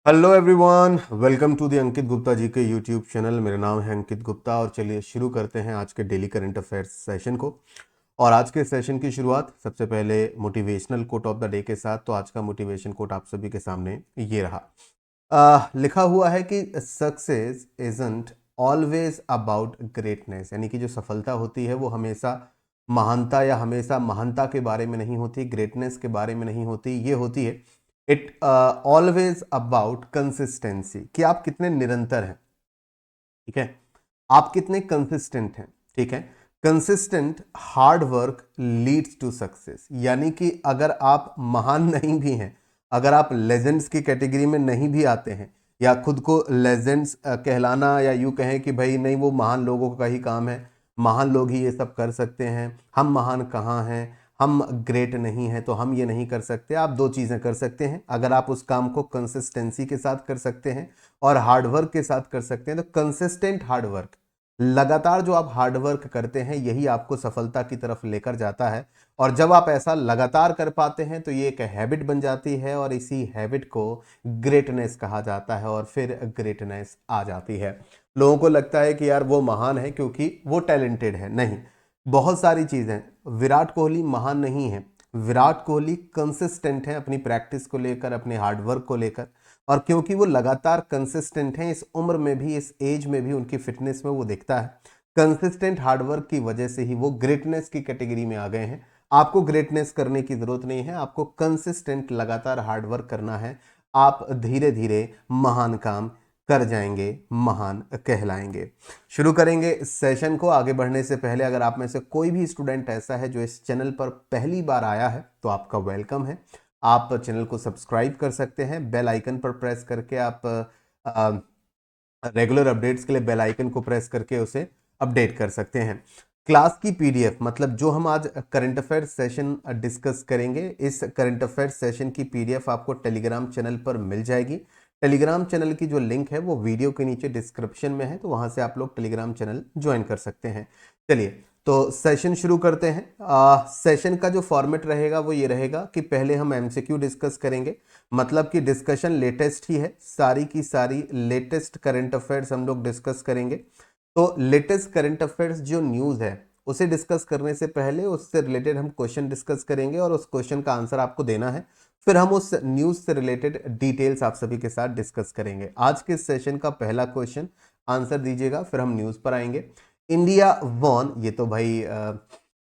Hello everyone, welcome to the Ankit Gupta ji के YouTube channel. मेरा नाम है अंकित गुप्ता और चलिए शुरू करते हैं आज के डेली करंट अफेयर्स सेशन को। और आज के सेशन की शुरुआत सबसे पहले motivational quote of the day के साथ। तो आज का मोटिवेशन कोट आप सभी के सामने ये रहा। लिखा हुआ है कि success isn't always about greatness, यानी कि जो सफलता होती है वो हमेशा महानता या हमेशा महानता के बारे में नहीं होती, ग्रेटनेस के बारे में नहीं होती। ये होती है इट ऑलवेज अबाउट कंसिस्टेंसी, कि आप कितने निरंतर हैं। ठीक है, आप कितने कंसिस्टेंट हैं। ठीक है, consistent hard work leads to success, यानी कि अगर आप महान नहीं भी हैं, अगर आप लेजेंड्स की कैटेगरी में नहीं भी आते हैं या खुद को लेजेंड्स कहलाना, या यूं कहें कि भाई नहीं वो महान लोगों का ही काम है, महान लोग ही ये सब कर सकते हैं, हम महान कहाँ हैं, हम ग्रेट नहीं हैं तो हम ये नहीं कर सकते। आप दो चीज़ें कर सकते हैं, अगर आप उस काम को कंसिस्टेंसी के साथ कर सकते हैं और हार्डवर्क के साथ कर सकते हैं। तो कंसिस्टेंट हार्डवर्क, लगातार जो आप हार्डवर्क करते हैं यही आपको सफलता की तरफ लेकर जाता है। और जब आप ऐसा लगातार कर पाते हैं तो ये एक हैबिट बन जाती है और इसी हैबिट को ग्रेटनेस कहा जाता है और फिर ग्रेटनेस आ जाती है। लोगों को लगता है कि यार वो महान है क्योंकि वो टैलेंटेड है, नहीं, बहुत सारी चीजें। विराट कोहली महान नहीं है, विराट कोहली कंसिस्टेंट है अपनी प्रैक्टिस को लेकर, अपने हार्डवर्क को लेकर। और क्योंकि वो लगातार कंसिस्टेंट हैं, इस उम्र में भी, इस एज में भी उनकी फिटनेस में वो दिखता है। कंसिस्टेंट हार्डवर्क की वजह से ही वो ग्रेटनेस की कैटेगरी में आ गए हैं। आपको ग्रेटनेस करने की जरूरत नहीं है, आपको कंसिस्टेंट लगातार हार्डवर्क करना है। आप धीरे धीरे महान काम कर जाएंगे, महान कहलाएंगे। शुरू करेंगे सेशन को। आगे बढ़ने से पहले अगर आप में से कोई भी स्टूडेंट ऐसा है जो इस चैनल पर पहली बार आया है तो आपका वेलकम है। आप चैनल को सब्सक्राइब कर सकते हैं, बेल आइकन पर प्रेस करके आप रेगुलर अपडेट्स के लिए बेल आइकन को प्रेस करके उसे अपडेट कर सकते हैं। क्लास की पीडीएफ, मतलब जो हम आज करंट अफेयर सेशन डिस्कस करेंगे, इस करंट अफेयर सेशन की पीडीएफ आपको टेलीग्राम चैनल पर मिल जाएगी। टेलीग्राम चैनल की जो लिंक है वो वीडियो के नीचे डिस्क्रिप्शन में है, तो वहां से आप लोग टेलीग्राम चैनल ज्वाइन कर सकते हैं। चलिए तो सेशन शुरू करते हैं। सेशन का जो फॉर्मेट रहेगा वो ये रहेगा कि पहले हम एमसीक्यू डिस्कस करेंगे, मतलब कि डिस्कशन लेटेस्ट ही है, सारी की सारी लेटेस्ट करंट अफेयर्स हम लोग डिस्कस करेंगे। तो लेटेस्ट करंट अफेयर्स जो न्यूज़ है उसे डिस्कस करने से पहले उससे रिलेटेड हम क्वेश्चन डिस्कस करेंगे और उस क्वेश्चन का आंसर आपको देना है। फिर हम उस न्यूज़ से रिलेटेड डिटेल्स आप सभी के साथ डिस्कस करेंगे। आज के सेशन का पहला क्वेश्चन आंसर दीजिएगा, फिर हम न्यूज़ पर आएंगे। इंडिया वॉन, ये तो भाई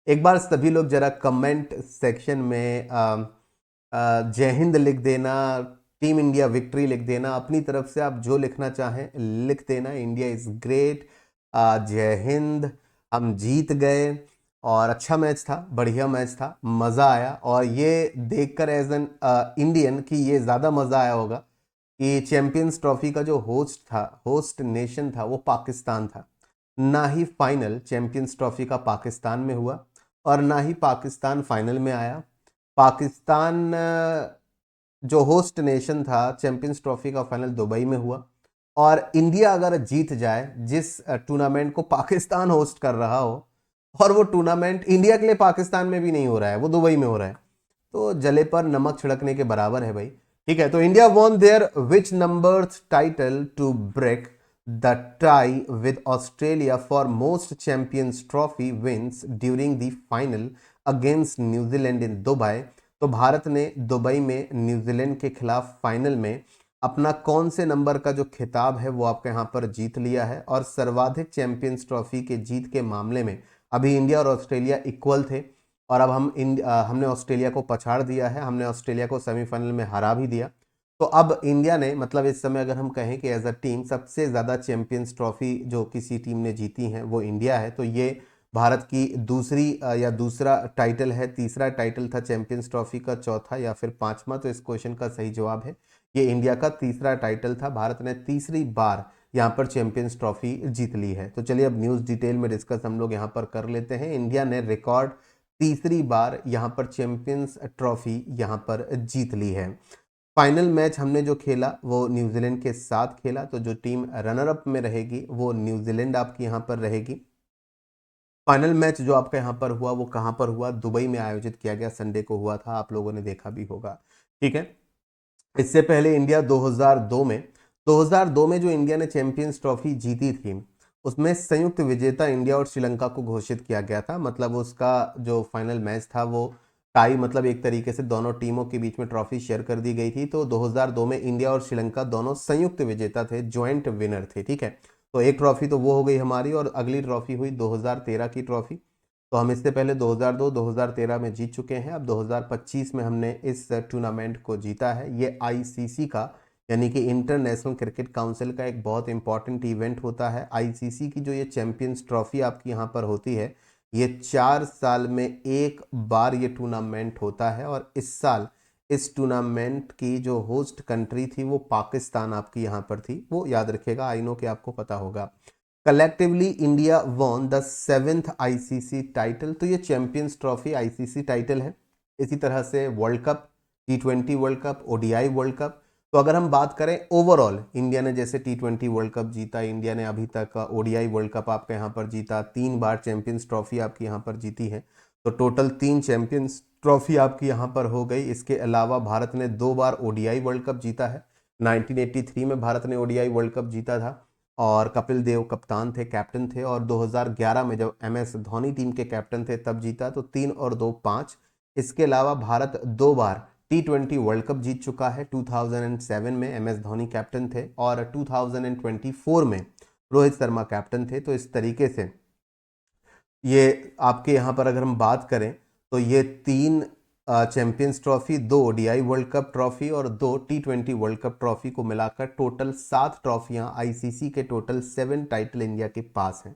एक बार सभी लोग जरा कमेंट सेक्शन में जय हिंद लिख देना, टीम इंडिया विक्ट्री लिख देना, अपनी तरफ से आप जो लिखना चाहें लिख देना। इंडिया इज ग्रेट, जय हिंद, हम जीत गए और अच्छा मैच था, बढ़िया मैच था, मज़ा आया। और ये देखकर एज एन इंडियन कि ये ज़्यादा मज़ा आया होगा कि चैंपियंस ट्रॉफी का जो होस्ट था, होस्ट नेशन था, वो पाकिस्तान था। ना ही फाइनल चैंपियंस ट्रॉफी का पाकिस्तान में हुआ और ना ही पाकिस्तान फाइनल में आया। पाकिस्तान जो होस्ट नेशन था, चैंपियंस ट्रॉफी का फाइनल दुबई में हुआ। और इंडिया अगर जीत जाए, जिस टूर्नामेंट को पाकिस्तान होस्ट कर रहा हो, और वो टूर्नामेंट इंडिया के लिए पाकिस्तान में भी नहीं हो रहा है, वो दुबई में हो रहा है, तो जले पर नमक छिड़कने के बराबर है भाई। ठीक है, तो India won their which number title to break the tie with Australia for most Champions Trophy wins during the final against New Zealand in Dubai. तो भारत ने दुबई में न्यूजीलैंड के खिलाफ फाइनल में अपना कौन से नंबर का जो खिताब है वो आपके यहाँ पर जीत लिया है। और सर्वाधिक चैंपियंस ट्रॉफी के जीत के मामले में अभी इंडिया और ऑस्ट्रेलिया इक्वल थे, और अब हमने ऑस्ट्रेलिया को पछाड़ दिया है, हमने ऑस्ट्रेलिया को सेमीफाइनल में हरा भी दिया। तो अब इंडिया ने, मतलब इस समय अगर हम कहें कि एज अ टीम सबसे ज़्यादा चैंपियंस ट्रॉफी जो किसी टीम ने जीती है वो इंडिया है। तो ये भारत की दूसरी या दूसरा टाइटल है। तीसरा टाइटल था चैंपियंस ट्रॉफी का, चौथा या फिर पांचवा, तो इस क्वेश्चन का सही जवाब है ये इंडिया का तीसरा टाइटल था। भारत ने तीसरी बार यहाँ पर चैंपियंस ट्रॉफी जीत ली है। तो चलिए अब न्यूज़ डिटेल में डिस्कस हम लोग यहाँ पर कर लेते हैं। इंडिया ने रिकॉर्ड तीसरी बार यहाँ पर चैंपियंस ट्रॉफी यहाँ पर जीत ली है। फाइनल मैच हमने जो खेला वो न्यूजीलैंड के साथ खेला, तो जो टीम रनर अप में रहेगी वो न्यूजीलैंड आपकी यहाँ पर रहेगी। फाइनल मैच जो आपका यहाँ पर हुआ वो कहाँ पर हुआ, दुबई में आयोजित किया गया, संडे को हुआ था, आप लोगों ने देखा भी होगा। ठीक है, इससे पहले इंडिया 2002 में जो इंडिया ने चैंपियंस ट्रॉफी जीती थी उसमें संयुक्त विजेता इंडिया और श्रीलंका को घोषित किया गया था। मतलब उसका जो फाइनल मैच था वो टाई, मतलब एक तरीके से दोनों टीमों के बीच में ट्रॉफी शेयर कर दी गई थी। तो 2002 में इंडिया और श्रीलंका दोनों संयुक्त विजेता थे, ज्वाइंट विनर थे। ठीक है, तो एक ट्रॉफी तो वो हो गई हमारी, और अगली ट्रॉफी हुई 2013 की ट्रॉफी। तो हम इससे पहले 2002 2013 में जीत चुके हैं। अब 2025 में हमने इस टूर्नामेंट को जीता है। ये आईसीसी का यानी कि इंटरनेशनल क्रिकेट काउंसिल का एक बहुत इंपॉर्टेंट इवेंट होता है। आईसीसी की जो ये चैंपियंस ट्रॉफी आपकी यहाँ पर होती है, ये 4 साल में एक बार ये टूर्नामेंट होता है। और इस साल इस टूर्नामेंट की जो होस्ट कंट्री थी वो पाकिस्तान आपकी यहाँ पर थी। वो याद रखिएगा, आई नो कि आपको पता होगा। Collectively India won the 7th ICC title. तो ये चैंपियंस ट्रॉफी आईसीसी टाइटल है। इसी तरह से world cup, T20 world cup, ODI world cup. तो अगर हम बात करें ओवरऑल, इंडिया ने जैसे T20 वर्ल्ड कप जीता, इंडिया ने अभी तक ओडीआई वर्ल्ड कप आपका यहाँ पर जीता, 3 बार चैंपियंस ट्रॉफी आपकी यहाँ पर जीती है। तो टोटल 3 चैंपियंस ट्रॉफी आपकी यहाँ पर हो गई। इसके अलावा भारत ने 2 बार ओडीआई वर्ल्ड कप जीता है। 1983 में भारत ने ओडीआई वर्ल्ड कप जीता था और कपिल देव कप्तान थे, कैप्टन थे। और 2011 में जब MS धोनी टीम के कैप्टन थे तब जीता। तो 3 और 2 5। इसके अलावा भारत 2 बार T20 वर्ल्ड कप जीत चुका है। 2007 में MS धोनी कैप्टन थे और 2024 में रोहित शर्मा कैप्टन थे। तो इस तरीके से ये आपके यहाँ पर अगर हम बात करें तो ये 3 champions trophy, 2 ODI world cup trophy और 2 T20 वर्ल्ड कप ट्रॉफी को मिलाकर टोटल 7 ट्रॉफियां, आईसीसी के टोटल 7 टाइटल इंडिया के पास हैं।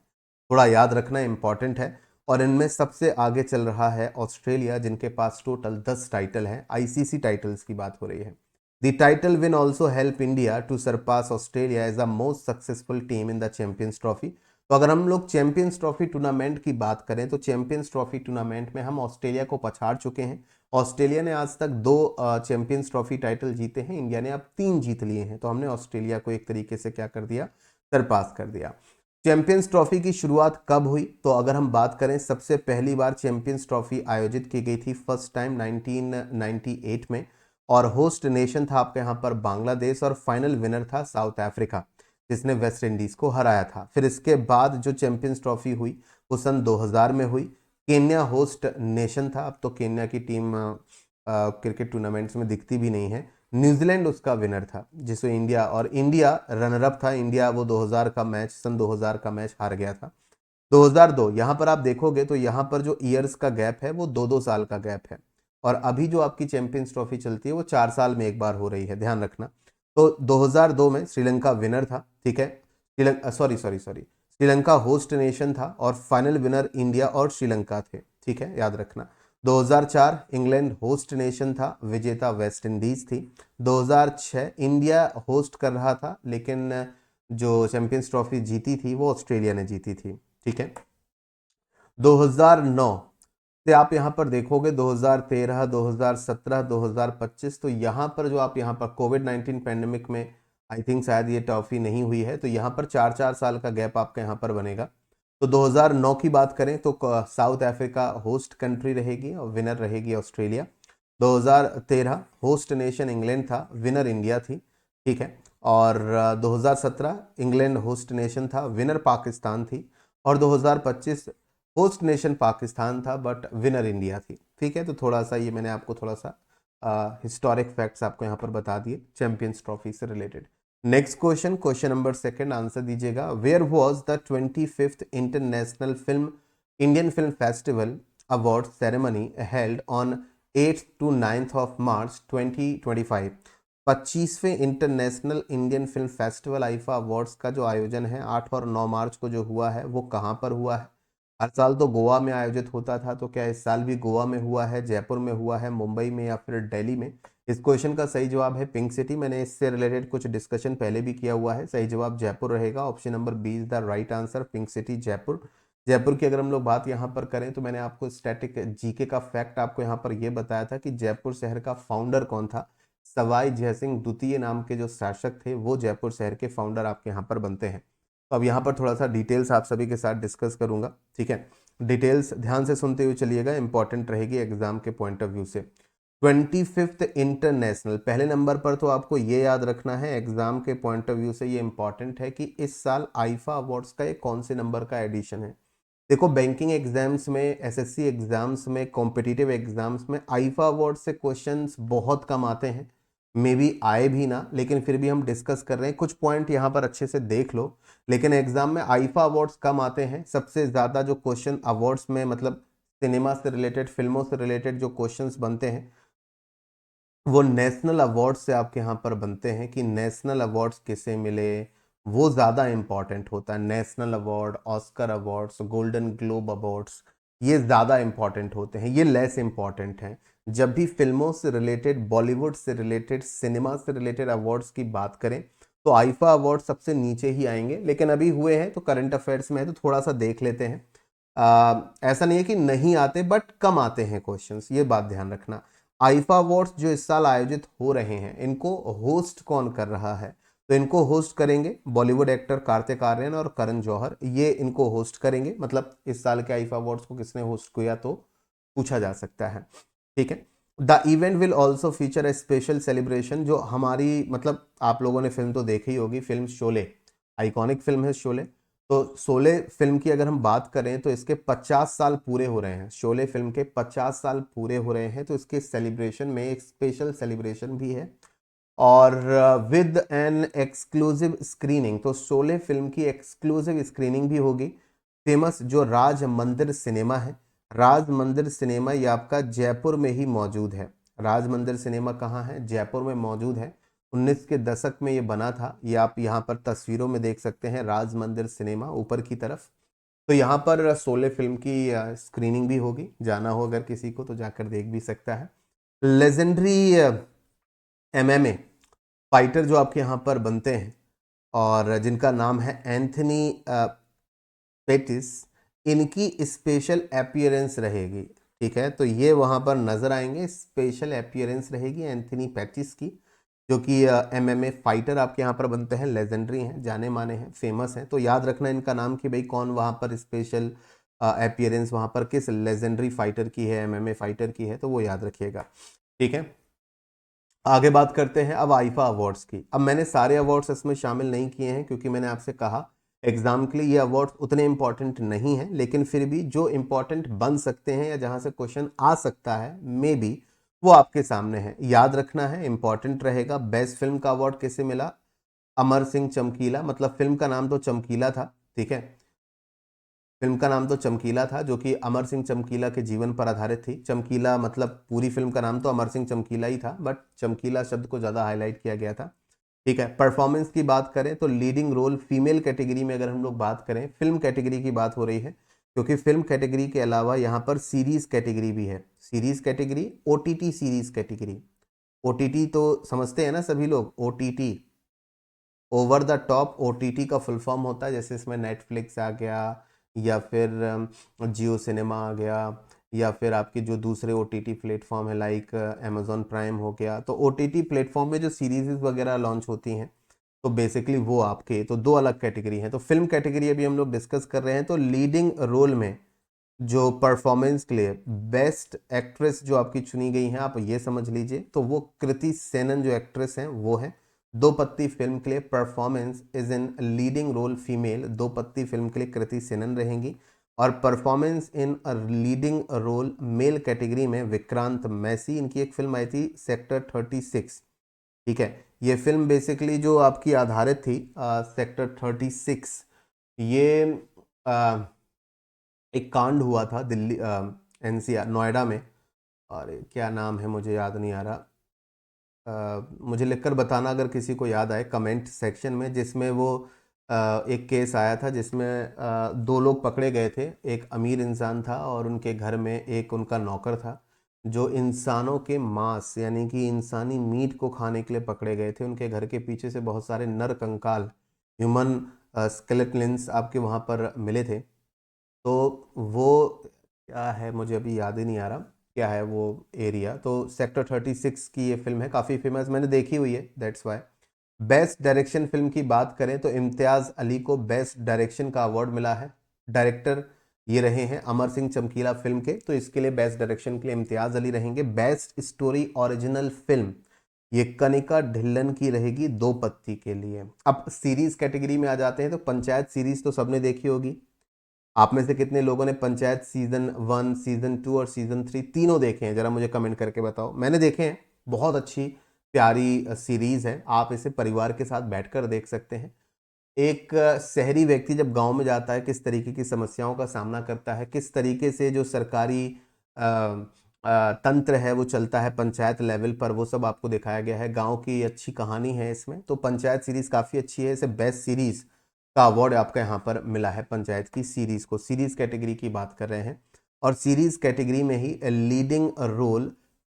थोड़ा याद रखना इंपॉर्टेंट है। और इनमें सबसे आगे चल रहा है ऑस्ट्रेलिया, जिनके पास टोटल 10 टाइटल हैं। आईसीसी टाइटल्स की बात हो रही है। The title win also help India to surpass Australia as the most successful team in the Champions Trophy. तो अगर हम लोग चैंपियंस ट्रॉफी टूर्नामेंट की बात करें तो चैंपियंस ट्रॉफी टूर्नामेंट में हम ऑस्ट्रेलिया को पछाड़ चुके हैं। ऑस्ट्रेलिया ने आज तक 2 चैंपियंस ट्रॉफी टाइटल जीते हैं, इंडिया ने अब 3 जीत लिए हैं। तो हमने ऑस्ट्रेलिया को एक तरीके से क्या कर दिया, सरपास कर दिया। चैंपियंस ट्रॉफी की शुरुआत कब हुई? तो अगर हम बात करें, सबसे पहली बार चैंपियंस ट्रॉफी आयोजित की गई थी फर्स्ट टाइम 1998 में। और होस्ट नेशन था आपके यहाँ पर बांग्लादेश और फाइनल विनर था साउथ अफ्रीका, जिसने वेस्ट इंडीज को हराया था। फिर इसके बाद जो चैंपियंस ट्रॉफी हुई वो सन 2000 में हुई। केन्या होस्ट नेशन था। अब तो केन्या की टीम क्रिकेट टूर्नामेंट्स में दिखती भी नहीं है। न्यूजीलैंड उसका विनर था, जिसमें इंडिया रनर अप था। इंडिया वो 2000 का मैच हार गया था। 2002 यहाँ पर आप देखोगे तो यहाँ पर जो ईयर्स का गैप है वो 2-2 साल का गैप है। और अभी जो आपकी चैंपियंस ट्रॉफी चलती है वो 4 साल में एक बार हो रही है, ध्यान रखना। तो 2002 में श्रीलंका विनर था। ठीक है, श्रीलंका होस्ट नेशन था और फाइनल विनर इंडिया और श्रीलंका थे। ठीक है, याद रखना। 2004 इंग्लैंड होस्ट नेशन था, विजेता वेस्ट इंडीज थी। 2006 इंडिया होस्ट कर रहा था, लेकिन जो चैंपियंस ट्रॉफी जीती थी वो ऑस्ट्रेलिया ने जीती थी। ठीक है, 2009 से आप यहाँ पर देखोगे 2013, 2017, 2025। तो यहाँ पर जो आप यहाँ पर कोविड-19 पैंडेमिक में आई थिंक शायद ये ट्रॉफी नहीं हुई है, तो यहाँ पर 4-4 साल का गैप आपका यहाँ पर बनेगा। तो 2009 की बात करें तो साउथ अफ्रीका होस्ट कंट्री रहेगी और विनर रहेगी ऑस्ट्रेलिया। 2013 होस्ट नेशन इंग्लैंड था, विनर इंडिया थी। ठीक है, और 2017 इंग्लैंड होस्ट नेशन था, विनर पाकिस्तान थी। और 2025 होस्ट नेशन पाकिस्तान था बट विनर इंडिया थी। ठीक है, तो थोड़ा सा ये मैंने आपको थोड़ा सा हिस्टोरिक फैक्ट्स आपको यहाँ पर बता दिए चैंपियंस ट्रॉफी से related. Next question, question number 2 answer दीजिएगा। Where was the 25th international film Indian film festival award ceremony held on 8th to 9th of March 2025? 25वें international Indian film festival IIFA awards का जो आयोजन है 8 और 9 मार्च को जो हुआ है वो कहाँ पर हुआ है? हर साल तो गोवा में आयोजित होता था, तो क्या इस साल भी गोवा में हुआ है, जयपुर में हुआ है, मुंबई में या फिर दिल्ली में? इस क्वेश्चन का सही जवाब है पिंक सिटी। मैंने इससे रिलेटेड कुछ डिस्कशन पहले भी किया हुआ है। सही जवाब जयपुर रहेगा। Option number B is the right answer, pink city Jaipur. Jaipur की अगर हम लोग बात यहाँ पर करें तो मैंने आपको स्टैटिक जीके का फैक्ट आपको यहाँ पर यह बताया था कि जयपुर शहर का फाउंडर कौन था। सवाई जयसिंह द्वितीय नाम के जो शासक थे वो जयपुर शहर के फाउंडर आपके यहाँ पर बनते हैं। तो अब यहाँ पर थोड़ा सा डिटेल्स आप सभी के साथ डिस्कस करूंगा। ठीक है, डिटेल्स ध्यान से सुनते हुए चलिएगा, इंपॉर्टेंट रहेगी एग्जाम के पॉइंट ऑफ व्यू से। 25th international. पहले नंबर पर तो आपको ये याद रखना है, एग्जाम के पॉइंट ऑफ व्यू से ये इंपॉर्टेंट है कि इस साल आईफा अवार्ड्स का ये कौन से नंबर का एडिशन है। देखो बैंकिंग एग्जाम्स में, एसएससी एग्जाम्स में, कॉम्पिटिटिव एग्जाम्स में आईफा अवार्ड से क्वेश्चंस बहुत कम आते हैं, मे बी आए भी ना, लेकिन फिर भी हम डिस्कस कर रहे हैं। कुछ पॉइंट यहाँ पर अच्छे से देख लो। लेकिन एग्जाम में आईफा अवार्ड्स कम आते हैं। सबसे ज्यादा जो क्वेश्चन अवार्ड्स में, मतलब सिनेमा से रिलेटेड, फिल्मों से रिलेटेड जो क्वेश्चंस बनते हैं वो नेशनल अवार्ड से आपके यहाँ पर बनते हैं कि नेशनल अवार्ड्स किसे मिले, वो ज़्यादा इंपॉर्टेंट होता है। National award, Oscar awards, golden globe awards, ये ज़्यादा इंपॉर्टेंट होते हैं, ये लेस इंपॉर्टेंट हैं। जब भी फिल्मों से रिलेटेड, बॉलीवुड से रिलेटेड, सिनेमा से रिलेटेड अवार्ड्स की बात करें तो आईफा अवार्ड सबसे नीचे ही आएंगे। लेकिन अभी हुए हैं तो करंट अफेयर्स में है तो थोड़ा सा देख लेते हैं। ऐसा नहीं है कि नहीं आते, बट कम आते हैं क्वेश्चंस, ये बात ध्यान रखना। आईफा अवार्ड्स जो इस साल आयोजित हो रहे हैं, इनको होस्ट कौन कर रहा है? तो इनको होस्ट करेंगे बॉलीवुड एक्टर कार्तिक आर्यन और करण जौहर, ये इनको होस्ट करेंगे। मतलब इस साल के आईफा अवार्ड्स को किसने होस्ट किया तो पूछा जा सकता है, ठीक है। The event will also feature A special celebration. जो हमारी, मतलब आप लोगों ने फिल्म तो देखी होगी, फिल्म शोले, आइकॉनिक फिल्म है शोले। तो शोले फिल्म की अगर हम बात करें तो इसके 50 साल पूरे हो रहे हैं। शोले फिल्म के 50 साल पूरे हो रहे हैं, तो इसके सेलिब्रेशन में एक स्पेशल सेलिब्रेशन भी है और विद एन एक्सक्लूसिव स्क्रीनिंग। तो शोले फिल्म की एक्सक्लूसिव स्क्रीनिंग भी होगी। फेमस जो राज मंदिर सिनेमा है, राज मंदिर सिनेमा ये आपका जयपुर में ही मौजूद है। राज मंदिर सिनेमा कहाँ है? जयपुर में मौजूद है। 19 के दशक में ये बना था। ये आप यहाँ पर तस्वीरों में देख सकते हैं, राज मंदिर सिनेमा ऊपर की तरफ। तो यहाँ पर शोले फिल्म की स्क्रीनिंग भी होगी। जाना हो अगर किसी को तो जाकर देख भी सकता है। लेजेंडरी एमएमए फाइटर जो आपके यहाँ पर बनते हैं और जिनका नाम है एंथनी पेटिस, इनकी स्पेशल अपीयरेंस रहेगी, ठीक है। तो ये वहाँ पर नजर आएंगे, स्पेशल अपीयरेंस रहेगी एंथनी पेटिस की, जो कि एमएमए फाइटर आपके यहाँ पर बनते हैं, लेजेंडरी हैं, जाने माने हैं, फेमस हैं। तो याद रखना इनका नाम कि भाई कौन वहाँ पर स्पेशल अपीयरेंस वहाँ पर किस लेजेंडरी फाइटर की है, एमएमए फाइटर की है, तो वो याद रखिएगा, ठीक है। आगे बात करते हैं अब आईफा अवार्ड्स की। अब मैंने सारे अवार्ड्स इसमें शामिल नहीं किए हैं क्योंकि मैंने आपसे कहा एग्जाम के लिए ये अवार्ड्स उतने इंपॉर्टेंट नहीं हैं, लेकिन फिर भी जो इंपॉर्टेंट बन सकते हैं या जहां से क्वेश्चन आ सकता है मे बी, वो आपके सामने है, याद रखना है, इंपॉर्टेंट रहेगा। बेस्ट फिल्म का अवार्ड किसे मिला? अमर सिंह चमकीला, मतलब फिल्म का नाम तो चमकीला था, ठीक है। फिल्म का नाम तो चमकीला था, जो कि अमर सिंह चमकीला के जीवन पर आधारित थी। चमकीला मतलब पूरी फिल्म का नाम तो अमर सिंह चमकीला ही था, बट चमकीला शब्द को ज़्यादा हाईलाइट किया गया था, ठीक है। परफॉर्मेंस की बात करें तो लीडिंग रोल फीमेल कैटेगरी में, अगर हम लोग बात करें, फिल्म कैटेगरी की बात हो रही है, क्योंकि फिल्म कैटेगरी के अलावा यहाँ पर सीरीज कैटेगरी भी है। Series category, OTT series category. OTT तो समझते हैं ना सभी लोग, OTT over the top OTT का फुल फॉर्म होता है। जैसे इसमें नेटफ्लिक्स आ गया, या फिर जियो सिनेमा आ गया, या फिर आपके जो दूसरे ओटीटी प्लेटफॉर्म है लाइक अमेजोन प्राइम हो गया। तो ओटीटी प्लेटफॉर्म में जो सीरीज वगैरह लॉन्च होती हैं, तो बेसिकली वो आपके तो दो अलग कैटेगरी हैं। तो फिल्म कैटेगरी अभी हम लोग डिस्कस कर रहे हैं। तो लीडिंग रोल में जो परफॉर्मेंस के लिए बेस्ट एक्ट्रेस जो आपकी चुनी गई है, आप ये समझ लीजिए, तो वो कृति सेनन जो एक्ट्रेस हैं वो है। दो पत्ती फिल्म के लिए performance is in leading role female, Do Patti film के लिए कृति सेनन रहेंगी। और performance in leading role male category में विक्रांत मैसी, इनकी एक फिल्म आई थी सेक्टर 36, ठीक है। ये फिल्म बेसिकली जो आपकी आधारित थी सेक्टर 36, ये एक कांड हुआ था दिल्ली एनसीआर नोएडा में, और क्या नाम है मुझे याद नहीं आ रहा। मुझे लिखकर बताना अगर किसी को याद आए कमेंट सेक्शन में, जिसमें वो एक केस आया था जिसमें दो लोग पकड़े गए थे। एक अमीर इंसान था और उनके घर में एक उनका नौकर था, जो इंसानों के मांस यानी कि इंसानी मीट को खाने के लिए पकड़े गए थे। उनके घर के पीछे से बहुत सारे नर कंकाल, ह्यूमन स्केलेटन्स आपके वहाँ पर मिले थे। तो वो क्या है मुझे अभी याद ही नहीं आ रहा क्या है वो एरिया। तो सेक्टर 36 की ये फिल्म है, काफ़ी फेमस, मैंने देखी हुई है, that's why. Best direction film की बात करें तो इम्तियाज़ अली को बेस्ट डायरेक्शन का अवार्ड मिला है। डायरेक्टर ये रहे हैं अमर सिंह चमकीला फिल्म के, तो इसके लिए बेस्ट डायरेक्शन के लिए इम्तियाज अली रहेंगे। बेस्ट स्टोरी ओरिजिनल फिल्म ये कनिका ढिल्लन की रहेगी दो पत्ती के लिए। अब सीरीज कैटेगरी में आ जाते हैं, तो पंचायत सीरीज तो सबने देखी होगी। आप में से कितने लोगों ने पंचायत सीजन 1, सीजन 2 और सीजन 3 तीनों देखे हैं, जरा मुझे कमेंट करके बताओ। मैंने देखे हैं, बहुत अच्छी प्यारी सीरीज है, आप इसे परिवार के साथ बैठकर देख सकते हैं। एक शहरी व्यक्ति जब गांव में जाता है, किस तरीके की समस्याओं का सामना करता है, किस तरीके से जो सरकारी तंत्र है वो चलता है पंचायत लेवल पर, वो सब आपको दिखाया गया है। गांव की अच्छी कहानी है इसमें, तो पंचायत सीरीज काफ़ी अच्छी है। इसे बेस्ट सीरीज का अवार्ड आपका यहाँ पर मिला है पंचायत की सीरीज को। सीरीज कैटेगरी की बात कर रहे हैं, और सीरीज कैटेगरी में ही लीडिंग रोल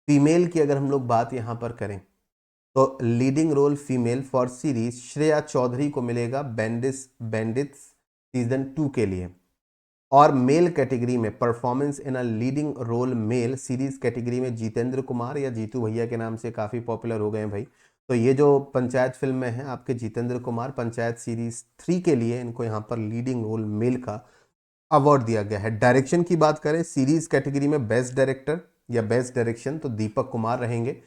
फीमेल की अगर हम लोग बात यहाँ पर करें, तो leading role female for series Shreya Chaudhary को मिलेगा बैंडिट्स सीजन 2 के लिए। और मेल कैटेगरी में performance in a leading role male series category में जितेंद्र कुमार या जीतू भैया के नाम से काफ़ी पॉपुलर हो गए हैं भाई, तो ये जो पंचायत फिल्म में है आपके जितेंद्र कुमार, पंचायत सीरीज 3 के लिए इनको यहाँ पर लीडिंग रोल मेल का अवार्ड दिया गया है। डायरेक्शन की बात करें सीरीज कैटेगरी में बेस्ट डायरेक्टर या बेस्ट डायरेक्शन तो दीपक कुमार रहेंगे।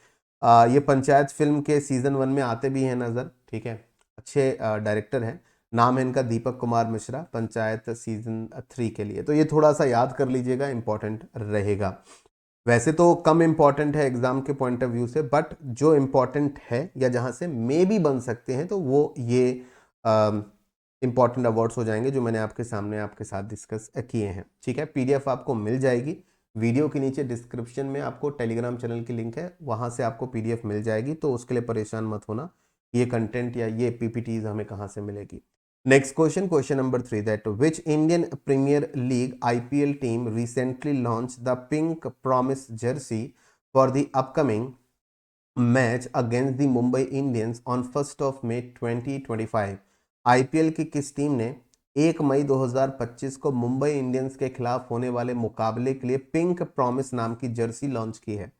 ये पंचायत फिल्म के सीजन 1 में आते भी हैं नज़र, ठीक है, अच्छे डायरेक्टर हैं। नाम है इनका दीपक कुमार मिश्रा, पंचायत सीजन 3 के लिए, तो ये थोड़ा सा याद कर लीजिएगा, इंपॉर्टेंट रहेगा। वैसे तो कम इंपॉर्टेंट है एग्जाम के पॉइंट ऑफ व्यू से, बट जो इंपॉर्टेंट है या जहाँ से मे भी बन सकते हैं, तो वो ये इंपॉर्टेंट अवार्ड्स हो जाएंगे जो मैंने आपके सामने आपके साथ डिस्कस किए हैं। ठीक है, पीडीएफ आपको मिल जाएगी, वीडियो के नीचे डिस्क्रिप्शन में आपको टेलीग्राम चैनल की लिंक है, वहाँ से आपको पीडीएफ मिल जाएगी, तो उसके लिए परेशान मत होना ये कंटेंट या ये पीपीटीज हमें कहाँ से मिलेगी। Next question number 3, that which Indian Premier League IPL team recently launch the pink promise jersey for the upcoming match against the Mumbai Indians on 1 May 2025। IPL की किस टीम ने 1 मई 2025 को मुंबई इंडियंस के खिलाफ होने वाले मुकाबले के लिए पिंक प्रॉमिस नाम की जर्सी लॉन्च की है?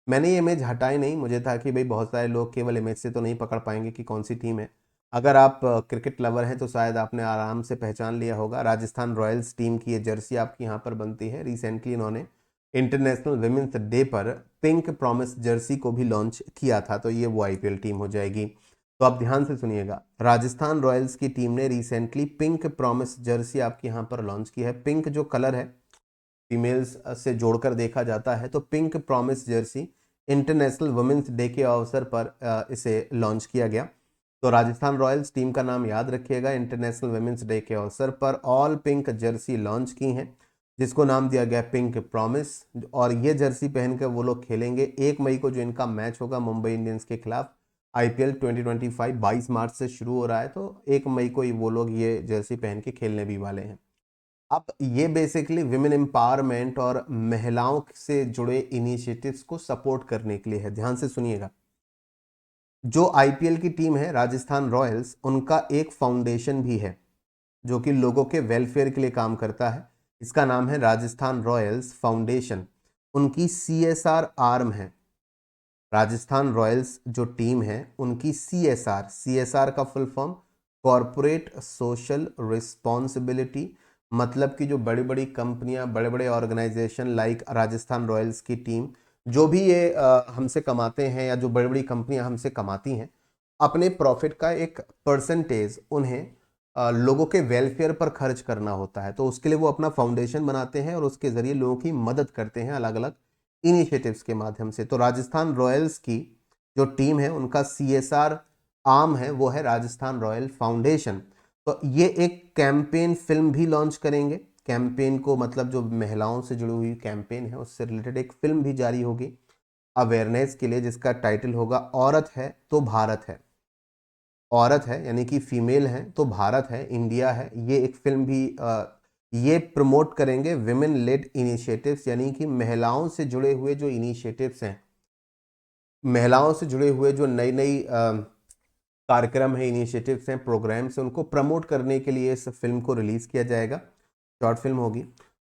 मैंने ये इमेज हटाई नहीं, मुझे था कि भाई बहुत सारे लोग केवल इमेज से तो नहीं पकड़ पाएंगे कि कौन सी टीम है। अगर आप क्रिकेट लवर हैं तो शायद आपने आराम से पहचान लिया होगा, राजस्थान रॉयल्स टीम की ये जर्सी आपकी यहाँ पर बनती है। रिसेंटली इन्होंने इंटरनेशनल विमेंस डे पर पिंक प्रॉमिस जर्सी को भी लॉन्च किया था, तो ये वो आईपीएल टीम हो जाएगी। तो आप ध्यान से सुनिएगा, राजस्थान रॉयल्स की टीम ने रिसेंटली पिंक प्रॉमिस जर्सी आपकी यहाँ पर लॉन्च की है। पिंक जो कलर है फीमेल्स से जोड़कर देखा जाता है, तो pink promise jersey international women's day के अवसर पर इसे लॉन्च किया गया। तो राजस्थान रॉयल्स टीम का नाम याद रखिएगा, इंटरनेशनल वुमेन्स डे के अवसर पर ऑल पिंक जर्सी लॉन्च की हैं, जिसको नाम दिया गया पिंक प्रॉमिस। और ये जर्सी पहनकर वो लोग खेलेंगे 1 मई को जो इनका मैच होगा मुंबई इंडियंस के खिलाफ। आईपीएल 2025 22 मार्च से शुरू हो रहा है, तो 1 मई को ही वो लोग ये जर्सी पहन के खेलने भी वाले हैं। अब ये बेसिकली विमेन एम्पावरमेंट और महिलाओं से जुड़े इनिशिएटिव्स को सपोर्ट करने के लिए है। ध्यान से सुनिएगा, जो आईपीएल की टीम है राजस्थान रॉयल्स, उनका एक फाउंडेशन भी है जो कि लोगों के वेलफेयर के लिए काम करता है। इसका नाम है राजस्थान रॉयल्स फाउंडेशन, उनकी सीएसआर आर्म है। राजस्थान रॉयल्स जो टीम है उनकी सीएसआर का full form corporate social responsibility, मतलब कि जो बड़ी बड़ी कंपनियां, बड़े बड़े ऑर्गेनाइजेशन लाइक राजस्थान रॉयल्स की टीम, जो भी ये हमसे कमाते हैं या जो बड़ी बड़ी कंपनियां हमसे कमाती हैं, अपने प्रॉफिट का एक परसेंटेज उन्हें लोगों के वेलफेयर पर खर्च करना होता है। तो उसके लिए वो अपना फाउंडेशन बनाते हैं और उसके जरिए लोगों की मदद करते हैं अलग अलग इनिशिएटिव्स के माध्यम से। तो राजस्थान रॉयल्स की जो टीम है उनका सीएसआर आर्म है वो है राजस्थान रॉयल फाउंडेशन। तो ये एक कैंपेन फिल्म भी लॉन्च करेंगे। कैंपेन को मतलब जो महिलाओं से जुड़ी हुई कैंपेन है उससे रिलेटेड एक फिल्म भी जारी होगी अवेयरनेस के लिए, जिसका टाइटल होगा औरत है तो भारत है। औरत है यानी कि फीमेल है तो भारत है, इंडिया है। ये एक फिल्म भी ये प्रमोट करेंगे विमेन लेड इनिशिएटिव्स, यानी कि महिलाओं से जुड़े हुए जो इनिशिएटिव्स हैं, महिलाओं से जुड़े हुए जो नई नई कार्यक्रम है, इनिशिएटिव्स हैं, प्रोग्राम्स हैं, उनको प्रमोट करने के लिए इस फिल्म को रिलीज किया जाएगा। शॉर्ट फिल्म होगी।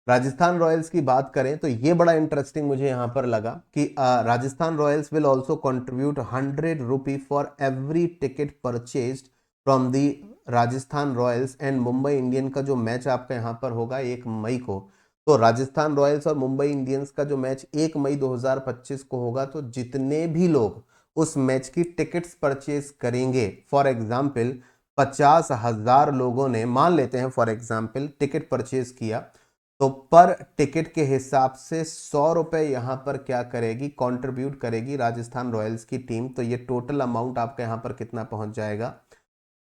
राजस्थान रॉयल्स की बात करें तो ये बड़ा इंटरेस्टिंग मुझे यहाँ पर लगा कि Rajasthan Royals will also contribute 100 rupee for every ticket purchased from the Rajasthan Royals and Mumbai Indian का जो मैच आपका यहाँ पर होगा 1 मई को, तो राजस्थान रॉयल्स और मुंबई इंडियंस का जो मैच 1 मई 2025 को होगा, तो जितने भी लोग उस मैच की टिकट्स परचेज करेंगे, फॉर एग्जाम्पल 50,000 लोगों ने, मान लेते हैं फॉर एग्जाम्पल, टिकट परचेज किया, तो पर टिकट के हिसाब से 100 रुपए यहां पर क्या करेगी, कंट्रीब्यूट करेगी राजस्थान रॉयल्स की टीम। तो ये टोटल अमाउंट आपका यहां पर कितना पहुंच जाएगा,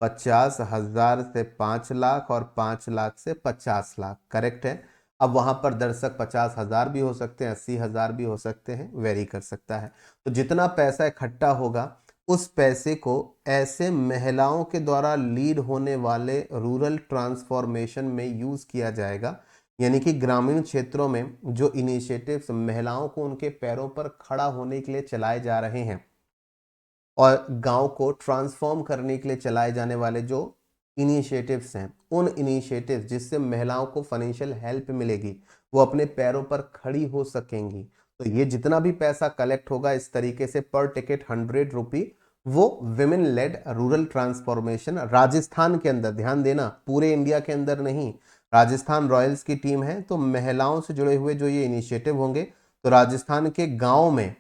50,000 से 5 लाख और 5 लाख से 50 लाख, करेक्ट है। अब वहां पर दर्शक 50,000 भी हो सकते हैं, 80,000 भी हो सकते हैं, वेरी कर सकता है। तो जितना पैसा इकट्ठा होगा उस पैसे को ऐसे महिलाओं के द्वारा लीड होने वाले रूरल ट्रांसफॉर्मेशन में यूज किया जाएगा, यानी कि ग्रामीण क्षेत्रों में जो इनिशिएटिव्स महिलाओं को उनके पैरों पर खड़ा होने के लिए चलाए जा रहे हैं और गांव को ट्रांसफॉर्म करने के लिए चलाए जाने वाले जो इनिशिएटिव्स हैं, उन इनिशिएटिव्स जिससे महिलाओं को फाइनेंशियल हेल्प मिलेगी, वो अपने पैरों पर खड़ी हो सकेंगी। तो ये जितना भी पैसा कलेक्ट होगा इस तरीके से पर टिकट 100 रुपी, वो women lead rural transformation Rajasthan के अंदर, ध्यान देना पूरे इंडिया के अंदर नहीं, राजस्थान रॉयल्स की टीम है तो महिलाओं से जुड़े हुए जो ये इनिशिएटिव होंगे, तो राजस्थान के गांव में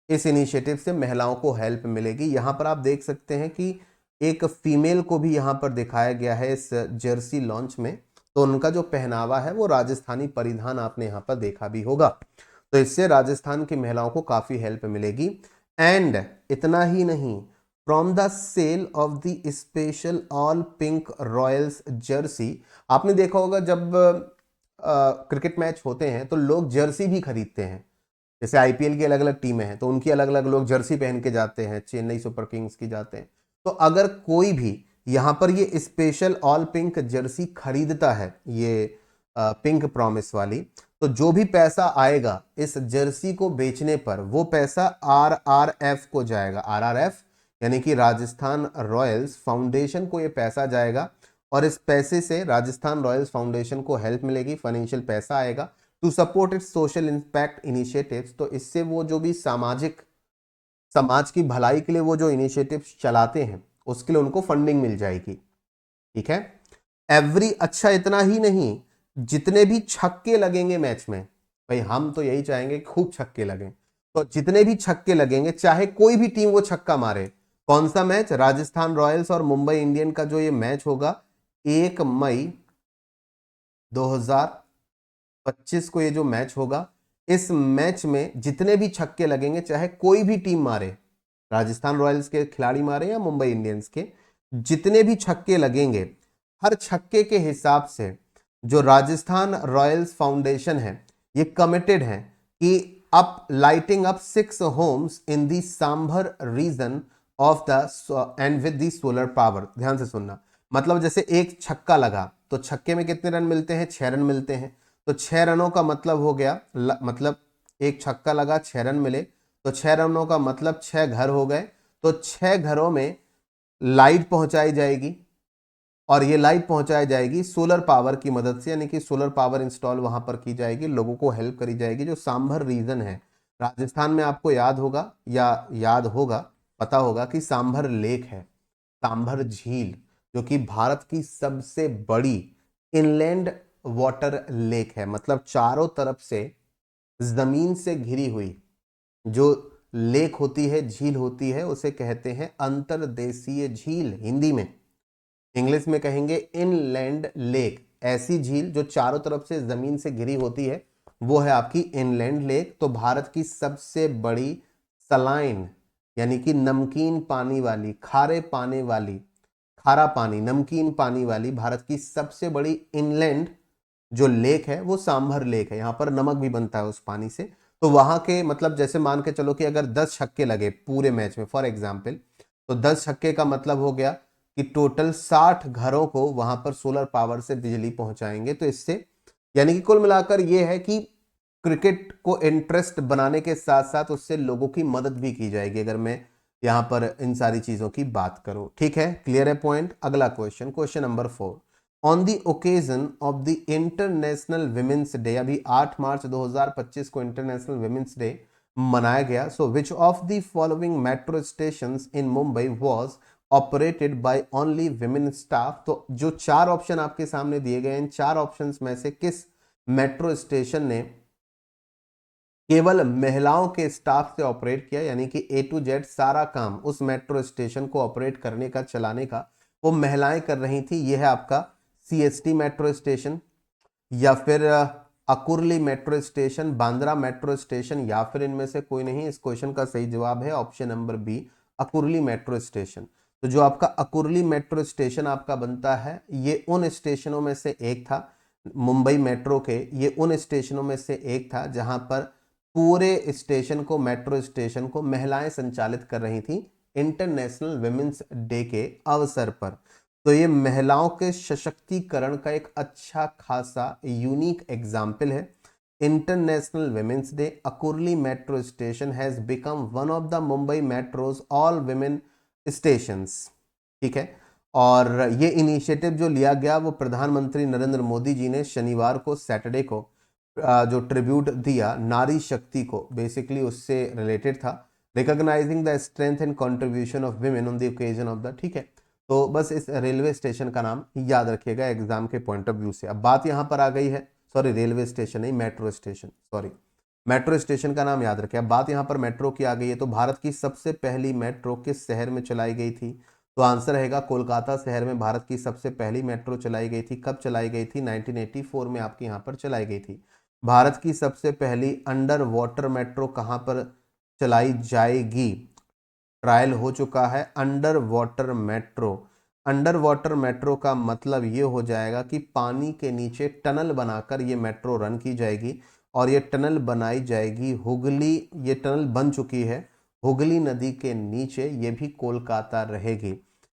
इस इनिशिएटिव से महिलाओं को हेल्प मिलेगी। यहां पर आप देख सकते हैं कि एक फीमेल को भी यहां पर दिखाया गया है इस जर्सी लॉन्च में, तो उनका जो पहनावा है वो राजस्थानी परिधान आपने यहां पर देखा भी होगा। तो इससे राजस्थान की महिलाओं को काफी हेल्प मिलेगी। एंड इतना ही नहीं, from the sale of the special all pink Royals jersey, आपने देखा होगा जब क्रिकेट मैच होते हैं तो लोग जर्सी भी खरीदते हैं, जैसे आईपीएल की अलग अलग टीमें हैं तो उनकी अलग अलग लोग जर्सी पहन के जाते हैं, चेन्नई सुपर किंग्स की जाते हैं। तो अगर कोई भी यहां पर ये स्पेशल ऑल पिंक जर्सी खरीदता है, ये पिंक प्रॉमिस वाली, तो जो भी पैसा आएगा इस जर्सी को बेचने पर वो पैसा आरआरएफ को जाएगा। आरआरएफ यानी कि राजस्थान रॉयल्स फाउंडेशन को ये पैसा जाएगा और इस पैसे से राजस्थान रॉयल्स फाउंडेशन को हेल्प मिलेगी, फाइनेंशियल पैसा आएगा to support its social impact initiatives. तो इससे वो जो भी समाज की भलाई के लिए वो जो इनिशिएटिव्स चलाते हैं उसके लिए उनको फंडिंग मिल जाएगी, ठीक है। एवरी, अच्छा इतना ही नहीं, जितने भी छक्के लगेंगे मैच में, भाई हम तो यही चाहेंगे कि खूब छक्के लगें, तो जितने भी छक्के लगेंगे चाहे कोई भी टीम वो छक्का मारे, कौन सा मैच, राजस्थान रॉयल्स और मुंबई इंडियन का जो ये मैच होगा 1 मई 2025 को ये जो मैच होगा, इस मैच में जितने भी छक्के लगेंगे चाहे कोई भी टीम मारे, राजस्थान रॉयल्स के खिलाड़ी मारे या मुंबई इंडियंस के, जितने भी छक्के लगेंगे हर छक्के के हिसाब से जो राजस्थान रॉयल्स फाउंडेशन है ये कमिटेड है कि up lighting up 6 homes in the Sambhar region of the and with the solar power. ध्यान से सुनना, मतलब जैसे एक छक्का लगा तो छक्के में कितने रन मिलते हैं, 6 रन मिलते हैं, तो 6 रनों का मतलब हो गया, मतलब एक छक्का लगा 6 रन मिले, तो 6 रनों का मतलब 6 घर हो गए, तो 6 घरों में लाइट पहुंचाई जाएगी और ये लाइट पहुंचाई जाएगी सोलर पावर की मदद से, यानी कि सोलर पावर इंस्टॉल वहां पर की जाएगी, लोगों को हेल्प करी जाएगी। जो सांभर रीजन है राजस्थान में, आपको याद होगा पता होगा कि सांभर लेक है, सांभर झील, जो कि भारत की सबसे बड़ी इनलैंड वाटर लेक है, मतलब चारों तरफ से जमीन से घिरी हुई जो लेक होती है, झील होती है, उसे कहते हैं अंतर्देशीय झील, हिंदी में, इंग्लिश में कहेंगे इनलैंड लेक। ऐसी झील जो चारों तरफ से जमीन से घिरी होती है वो है आपकी इनलैंड लेक। तो भारत की सबसे बड़ी सलाइन यानी कि नमकीन पानी वाली, खारा पानी नमकीन पानी वाली भारत की सबसे बड़ी इनलैंड जो लेक है वो सांभर लेक है। यहाँ पर नमक भी बनता है उस पानी से। तो वहां के मतलब जैसे मान के चलो कि अगर 10 छक्के लगे पूरे मैच में फॉर एग्जाम्पल, तो 10 छक्के का मतलब हो गया कि टोटल 60 घरों को वहां पर सोलर पावर से बिजली पहुंचाएंगे। तो इससे यानी कि कुल मिलाकर यह है कि क्रिकेट को इंटरेस्ट बनाने के साथ साथ उससे लोगों की मदद भी की जाएगी, अगर मैं यहां पर इन सारी चीजों की बात करूं। ठीक है, क्लियर है पॉइंट। अगला question, question number 4, on the occasion of the international women's day, अभी 8 मार्च 2025 को इंटरनेशनल विमेंस डे मनाया गया। So which of the following metro stations in Mumbai was operated by only women staff. तो जो 4 ऑप्शन आपके सामने दिए गए हैं, इन 4 ऑप्शंस में से किस मेट्रो स्टेशन ने केवल महिलाओं के स्टाफ से ऑपरेट किया, यानी कि A to Z सारा काम उस मेट्रो स्टेशन को ऑपरेट करने का, चलाने का वो महिलाएं कर रही थी। यह है आपका CST मेट्रो स्टेशन, या फिर Akurli metro station, Bandra metro station, या फिर इनमें से कोई नहीं। इस क्वेश्चन का सही जवाब है option number B, Akurli metro station. तो जो आपका अकुरली मेट्रो स्टेशन आपका बनता है, ये उन स्टेशनों में से एक था, मुंबई मेट्रो के ये उन स्टेशनों में से एक था जहां पर पूरे स्टेशन को, मेट्रो स्टेशन को महिलाएं संचालित कर रही थी इंटरनेशनल विमेंस डे के अवसर पर। तो ये महिलाओं के सशक्तिकरण का एक अच्छा खासा यूनिक एग्जाम्पल है। International women's day, Akurli metro station has become one of the Mumbai metros all women stations. ठीक है, और ये इनिशिएटिव जो लिया गया वो प्रधानमंत्री नरेंद्र मोदी जी ने शनिवार को, सैटरडे को जो ट्रिब्यूट दिया नारी शक्ति को, बेसिकली उससे रिलेटेड था, recognising the strength and contribution of women on the occasion of the. ठीक है, तो बस इस रेलवे स्टेशन का नाम याद रखिएगा एग्जाम के पॉइंट ऑफ व्यू से। अब बात यहां पर आ गई है, सॉरी रेलवे स्टेशन नहीं, metro station, sorry metro station का नाम याद रखें। अब बात यहां पर मेट्रो की आ गई है, तो भारत की सबसे पहली मेट्रो किस शहर में चलाई गई थी? तो आंसर रहेगा कोलकाता शहर में भारत की सबसे पहली मेट्रो चलाई गई थी। कब चलाई गई थी? 1984 में आपकी यहां पर चलाई गई थी। भारत की सबसे पहली अंडर वाटर मेट्रो कहां पर चलाई जाएगी? ट्रायल हो चुका है under water metro. Under water metro का मतलब ये हो जाएगा कि पानी के नीचे टनल बनाकर ये मेट्रो रन की जाएगी, और ये टनल बनाई जाएगी हुगली, ये टनल बन चुकी है हुगली नदी के नीचे, ये भी कोलकाता रहेगी।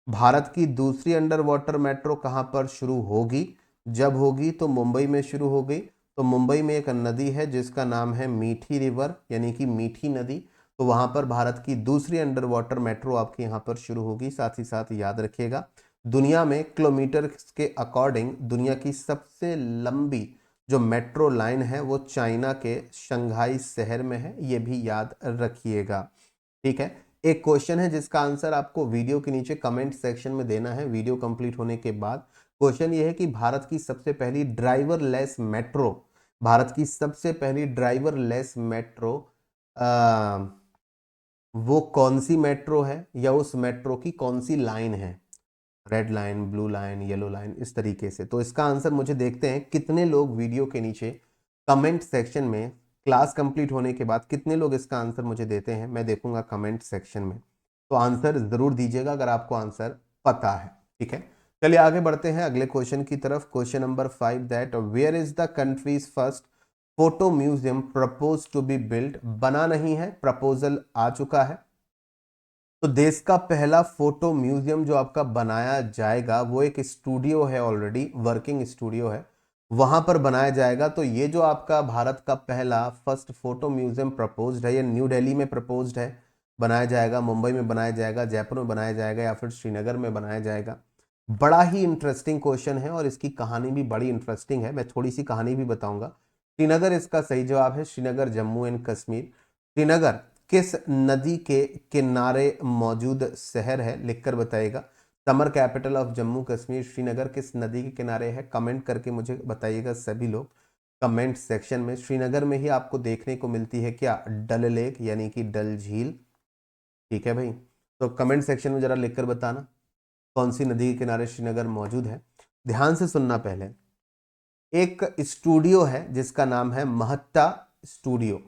भारत की दूसरी अंडर वाटर मेट्रो कहाँ पर शुरू होगी? जब होगी तो मुंबई में शुरू होगी। तो मुंबई में एक नदी है जिसका नाम है मीठी रिवर, यानी कि मीठी नदी, तो वहां पर भारत की दूसरी अंडर वाटर मेट्रो आपके यहाँ पर शुरू होगी। साथ ही साथ याद रखिएगा दुनिया में किलोमीटर के अकॉर्डिंग दुनिया की सबसे लंबी जो मेट्रो लाइन है वो चाइना के शंघाई शहर में है, ये भी याद रखिएगा। ठीक है, एक क्वेश्चन है जिसका आंसर आपको वीडियो के नीचे कमेंट सेक्शन में देना है वीडियो कंप्लीट होने के बाद। क्वेश्चन ये है कि भारत की सबसे पहली ड्राइवरलेस मेट्रो, भारत की सबसे पहली ड्राइवरलेस मेट्रो वो कौन सी मेट्रो है, या उस मेट्रो की कौन सी लाइन है? Red line, blue line, yellow line, इस तरीके से। तो इसका आंसर मुझे देखते हैं कितने लोग वीडियो के नीचे कमेंट सेक्शन में, क्लास कंप्लीट होने के बाद कितने लोग इसका आंसर मुझे देते हैं, मैं देखूंगा कमेंट सेक्शन में। तो आंसर जरूर दीजिएगा अगर आपको आंसर पता है। ठीक है, चलिए आगे बढ़ते हैं अगले क्वेश्चन की तरफ। Question number 5, that where is the country's first photo museum propose to be build? बना नहीं है, प्रपोजल आ चुका है। तो देश का पहला फोटो म्यूजियम जो आपका बनाया जाएगा वो एक स्टूडियो है, ऑलरेडी वर्किंग स्टूडियो है, वहां पर बनाया जाएगा। तो ये जो आपका भारत का पहला फर्स्ट फोटो म्यूजियम प्रपोज्ड है, ये न्यू दिल्ली में प्रपोज्ड है, बनाया जाएगा, मुंबई में बनाया जाएगा, जयपुर में बनाया जाएगा, या फिर श्रीनगर में बनाया जाएगा। बड़ा ही इंटरेस्टिंग क्वेश्चन है और इसकी कहानी भी बड़ी इंटरेस्टिंग है, मैं थोड़ी सी कहानी भी बताऊंगा। श्रीनगर इसका सही जवाब है, श्रीनगर जम्मू एंड कश्मीर। श्रीनगर किस नदी के किनारे मौजूद शहर है? लिखकर बताइएगा। Summer capital of Jammu Kashmir Srinagar किस नदी के किनारे है? कमेंट करके मुझे बताइएगा सभी लोग कमेंट सेक्शन में। श्रीनगर में ही आपको देखने को मिलती है क्या? डल लेक, यानी कि डल झील। ठीक है भाई, तो कमेंट सेक्शन में जरा लिखकर बताना कौन सी नदी के किनारे श्रीनगर मौजूद है। ध्यान से सुनना, पहले एक स्टूडियो है जिसका नाम है महत्ता studio.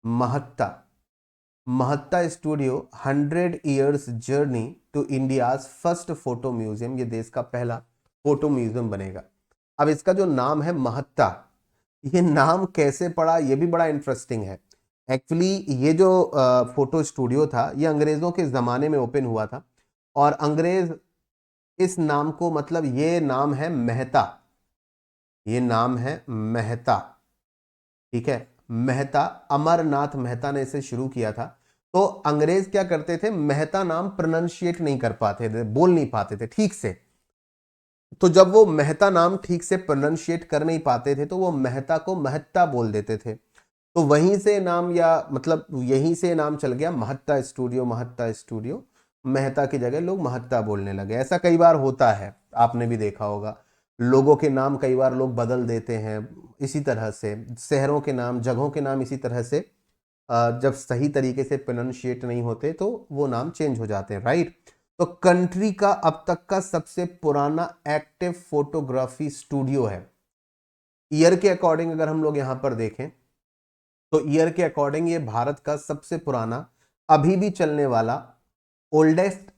Mahatta, Mahatta studio 100 years journey to India's first photo museum, ये देश का पहला फोटो म्यूजियम बनेगा। अब इसका जो नाम है महत्ता, ये नाम कैसे पड़ा ये भी बड़ा इंटरेस्टिंग है। एक्चुअली ये जो फोटो स्टूडियो था ये अंग्रेजों के जमाने में ओपन हुआ था, और अंग्रेज इस नाम को, मतलब ये नाम है मेहता, ये नाम है मेहता। ठीक है, मेहता, अमरनाथ मेहता ने इसे शुरू किया था। तो अंग्रेज क्या करते थे, मेहता नाम प्रोनाउंशिएट नहीं कर पाते थे, बोल नहीं पाते थे ठीक से। तो जब वो मेहता नाम ठीक से प्रोनाउंशिएट कर नहीं पाते थे तो वो मेहता को महत्ता बोल देते थे। तो वहीं से नाम, या मतलब यहीं से नाम चल गया महत्ता स्टूडियो, महत्ता स्टूडियो। मेहता की जगह लोग महत्ता बोलने लगे। ऐसा कई बार होता है, आपने भी देखा होगा, लोगों के नाम कई बार लोग बदल देते हैं। इसी तरह से शहरों के नाम, जगहों के नाम इसी तरह से जब सही तरीके से प्रोनाउंशिएट नहीं होते तो वो नाम चेंज हो जाते हैं, राइट। तो कंट्री का अब तक का सबसे पुराना एक्टिव फोटोग्राफी स्टूडियो है। ईयर के अकॉर्डिंग अगर हम लोग यहां पर देखें तो ईयर के अकॉर्डिंग ये भारत का सबसे पुराना, अभी भी चलने वाला ओल्डेस्ट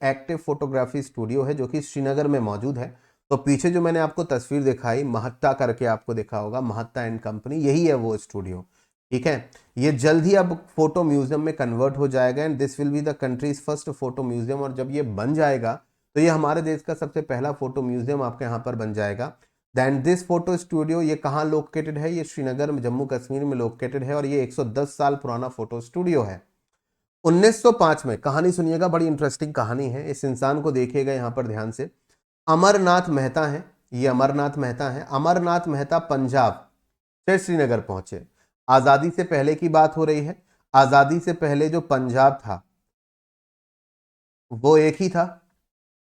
एक्टिव फोटोग्राफी स्टूडियो है, जो कि श्रीनगर में मौजूद है। तो पीछे जो मैंने आपको तस्वीर दिखाई, महत्ता करके आपको दिखा होगा, महत्ता एंड कंपनी, यही है वो स्टूडियो। ठीक है, ये जल्द ही अब फोटो म्यूजियम में कन्वर्ट हो जाएगा and this will be the country's first photo museum. और जब ये बन जाएगा तो ये हमारे देश का सबसे पहला फोटो म्यूजियम आपके यहाँ पर बन जाएगा। दैन दिस फोटो स्टूडियो, ये कहाँ लोकेटेड है? ये श्रीनगर में, जम्मू कश्मीर में लोकेटेड है और ये 110 साल पुराना फोटो स्टूडियो है। 1905 में, कहानी सुनिएगा, बड़ी इंटरेस्टिंग कहानी है, इस इंसान को देखिएगा यहाँ पर ध्यान से। अमरनाथ मेहता है, ये अमरनाथ मेहता है। अमरनाथ मेहता पंजाब से श्रीनगर पहुंचे। आजादी से पहले की बात हो रही है। आजादी से पहले जो पंजाब था वो एक ही था।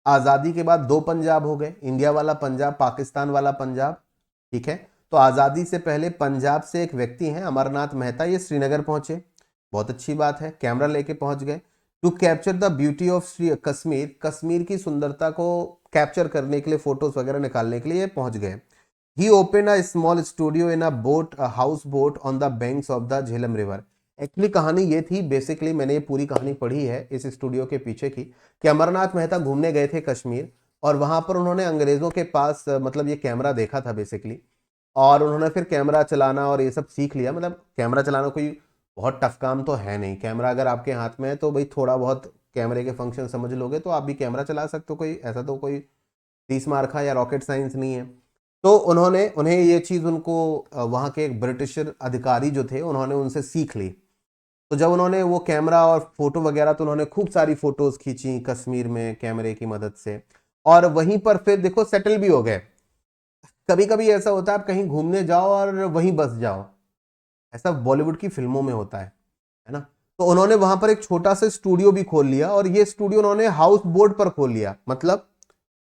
आजादी के बाद दो पंजाब हो गए, इंडिया वाला पंजाब, पाकिस्तान वाला पंजाब। ठीक है, तो आजादी से पहले पंजाब से एक व्यक्ति हैं अमरनाथ मेहता, ये श्रीनगर पहुंचे। बहुत अच्छी बात है, कैमरा लेके पहुंच गए। To capture the beauty of Shri Kashmir, Kashmir की सुंदरता को कैप्चर करने के लिए, फोटोज वगैरह निकालने के लिए पहुंच गए। He open a small studio in a boat, house boat on the banks of the Jhelum river. Actually कहानी ये थी, बेसिकली मैंने ये पूरी कहानी पढ़ी है इस स्टूडियो के पीछे की, कि अमरनाथ मेहता घूमने गए थे कश्मीर और वहां पर उन्होंने अंग्रेजों के पास मतलब ये कैमरा देखा था बेसिकली, और उन्होंने फिर कैमरा चलाना और ये सब सीख लिया। मतलब कैमरा चलाना कोई बहुत टफ काम तो है नहीं, कैमरा अगर आपके हाथ में है तो भाई थोड़ा बहुत कैमरे के फंक्शन समझ लोगे तो आप भी कैमरा चला सकते हो, कोई ऐसा तो कोई 30 मार्का या रॉकेट साइंस नहीं है। तो उन्होंने, उन्हें ये चीज़, उनको वहाँ के एक ब्रिटिशर अधिकारी जो थे उन्होंने उनसे सीख ली। तो जब उन्होंने वो कैमरा और फोटो वगैरह, तो उन्होंने खूब सारी फोटोज खींची कश्मीर में कैमरे की मदद से, और वहीं पर फिर देखो सेटल भी हो गए। कभी कभी ऐसा होता है आप कहीं घूमने जाओ और वहीं बस जाओ, ऐसा बॉलीवुड की फिल्मों में होता है ना। तो उन्होंने वहां पर एक छोटा सा स्टूडियो भी खोल लिया, और ये स्टूडियो उन्होंने हाउस बोट पर खोल लिया, मतलब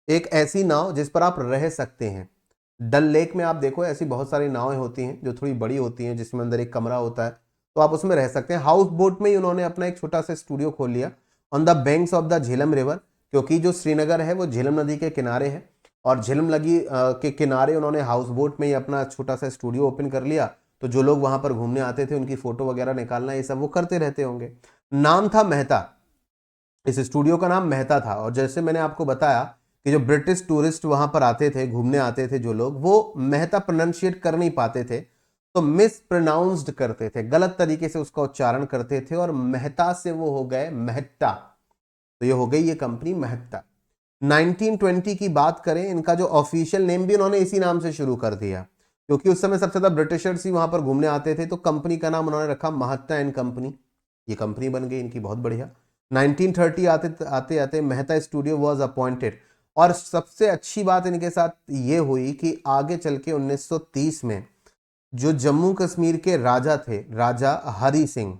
एक ऐसी नाव जिस पर आप रह सकते हैं। डल लेक में आप देखो ऐसी बहुत सारी नावें होती हैं जो थोड़ी बड़ी होती हैं, जिसमें अंदर एक कमरा होता है, तो आप उसमें रह सकते हैं। हाउस बोट में ही उन्होंने अपना एक छोटा सा स्टूडियो खोल लिया on the banks of the Jhelum river, क्योंकि जो श्रीनगर है वो झेलम नदी के किनारे है, और झेलम नदी के किनारे उन्होंने हाउस बोट में ही अपना छोटा सा स्टूडियो ओपन कर लिया। तो जो लोग वहां पर घूमने आते थे उनकी फोटो वगैरह निकालना ये सब वो करते रहते होंगे। नाम था मेहता, इस स्टूडियो का नाम मेहता था। और जैसे मैंने आपको बताया कि जो ब्रिटिश टूरिस्ट वहां पर आते थे, घूमने आते थे जो लोग, वो मेहता प्रोनाउंशिएट कर नहीं पाते थे, तो मिस प्रोनाउंस्ड करते थे, गलत तरीके से उसका उच्चारण करते थे, और मेहता से वो हो गए मेहता। तो ये हो गई ये कंपनी मेहता। 1920 की बात करें, इनका जो ऑफिशियल नेम भी उन्होंने इसी नाम से शुरू कर दिया, क्योंकि उस समय सबसे ज्यादा ब्रिटिशर्स ही वहां पर घूमने आते थे, तो कंपनी का नाम उन्होंने रखा महत्ता एंड कंपनी। ये कंपनी बन गई इनकी, बहुत बढ़िया। 1930 आते आते आते मेहता स्टूडियो वाज अपॉइंटेड, और सबसे अच्छी बात इनके साथ ये हुई कि आगे चल के 1930 में जो जम्मू कश्मीर के राजा थे, राजा हरि सिंह,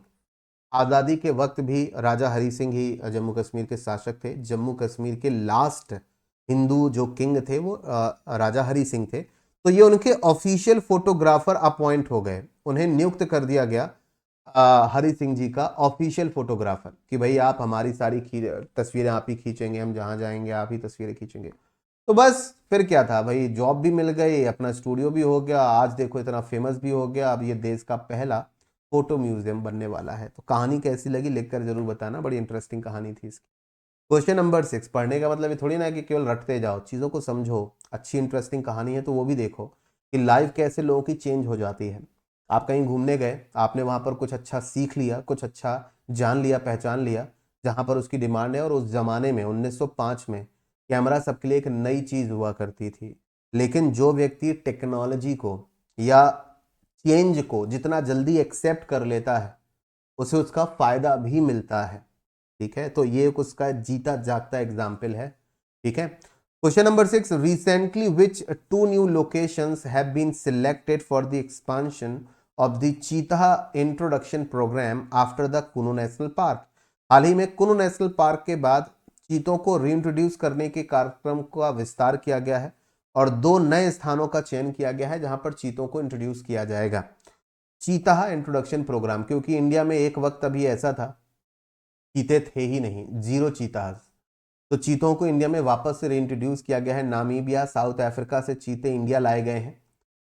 आज़ादी के वक्त भी राजा हरि सिंह ही जम्मू कश्मीर के शासक थे। जम्मू कश्मीर के लास्ट हिंदू जो किंग थे वो राजा हरि सिंह थे। तो ये उनके ऑफिशियल फोटोग्राफर अपॉइंट हो गए, उन्हें नियुक्त कर दिया गया हरि सिंह जी का ऑफिशियल फोटोग्राफर, कि भाई आप हमारी सारी तस्वीरें आप ही खींचेंगे, हम जहाँ जाएंगे आप ही तस्वीरें खींचेंगे। तो बस फिर क्या था भाई, जॉब भी मिल गई, अपना स्टूडियो भी हो गया, आज देखो इतना फेमस भी हो गया, अब ये देश का पहला फोटो म्यूजियम बनने वाला है। तो कहानी कैसी लगी लिखकर जरूर बताना, बड़ी इंटरेस्टिंग कहानी थी इसकी। क्वेश्चन नंबर 6, पढ़ने का मतलब ये थोड़ी ना है कि केवल रटते जाओ, चीज़ों को समझो। अच्छी इंटरेस्टिंग कहानी है तो वो भी देखो कि लाइफ कैसे लोगों की चेंज हो जाती है। आप कहीं घूमने गए, आपने वहाँ पर कुछ अच्छा सीख लिया, कुछ अच्छा जान लिया, पहचान लिया, जहाँ पर उसकी डिमांड है। और उस जमाने में 1905 में कैमरा सबके लिए एक नई चीज़ हुआ करती थी, लेकिन जो व्यक्ति टेक्नोलॉजी को या चेंज को जितना जल्दी एक्सेप्ट कर लेता है, उसे उसका फायदा भी मिलता है। ठीक है, तो ये उसका जीता जागता एग्जाम्पल है। ठीक है, question number 6, recently which two new locations have been selected for the expansion of the cheetah introduction programme after the Kuno national park. हाल ही में कुनु नेशनल पार्क के बाद चीतों को रीइंट्रोड्यूस करने के कार्यक्रम का विस्तार किया गया है और 2 नए स्थानों का चयन किया गया है जहां पर चीतों को इंट्रोड्यूस किया जाएगा। चीता इंट्रोडक्शन प्रोग्राम, क्योंकि इंडिया में एक वक्त अभी ऐसा था चीते थे ही नहीं, 0 चीताज। तो चीतों को इंडिया में वापस से रीइंट्रोड्यूस किया गया है। नामीबिया, साउथ अफ्रीका से चीते इंडिया लाए गए हैं,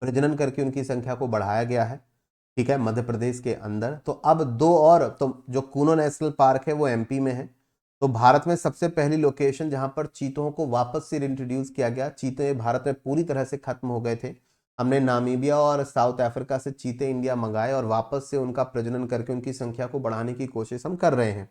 प्रजनन करके उनकी संख्या को बढ़ाया गया है, ठीक है, मध्य प्रदेश के अंदर। तो अब 2 और, तो जो कूनो नेशनल पार्क है वो एमपी में है। तो भारत में सबसे पहली लोकेशन जहां पर चीतों को वापस से इंट्रोड्यूस किया गया। चीते भारत में पूरी तरह से खत्म हो गए थे। हमने नामीबिया और साउथ अफ्रीका से चीते इंडिया मंगाए और वापस से उनका प्रजनन करके उनकी संख्या को बढ़ाने की कोशिश हम कर रहे हैं।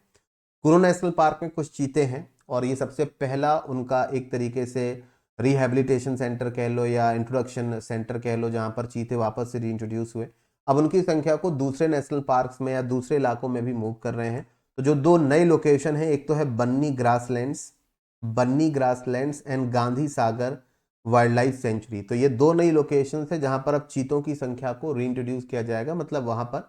कुरू नेशनल पार्क में कुछ चीते हैं और ये सबसे पहला उनका एक तरीके से रिहेबिलिटेशन सेंटर कह लो या इंट्रोडक्शन सेंटर कह लो, जहां पर चीते वापस से रीइंट्रोड्यूस हुए। अब उनकी संख्या को दूसरे नेशनल पार्क्स में या दूसरे इलाकों में भी मूव कर रहे हैं। तो जो 2 नई लोकेशन है, एक तो है Banni grasslands and Gandhi Sagar wildlife sanctuary. तो ये 2 नई लोकेशन है जहां पर अब चीतों की संख्या को रीइंट्रोड्यूस किया जाएगा, मतलब वहां पर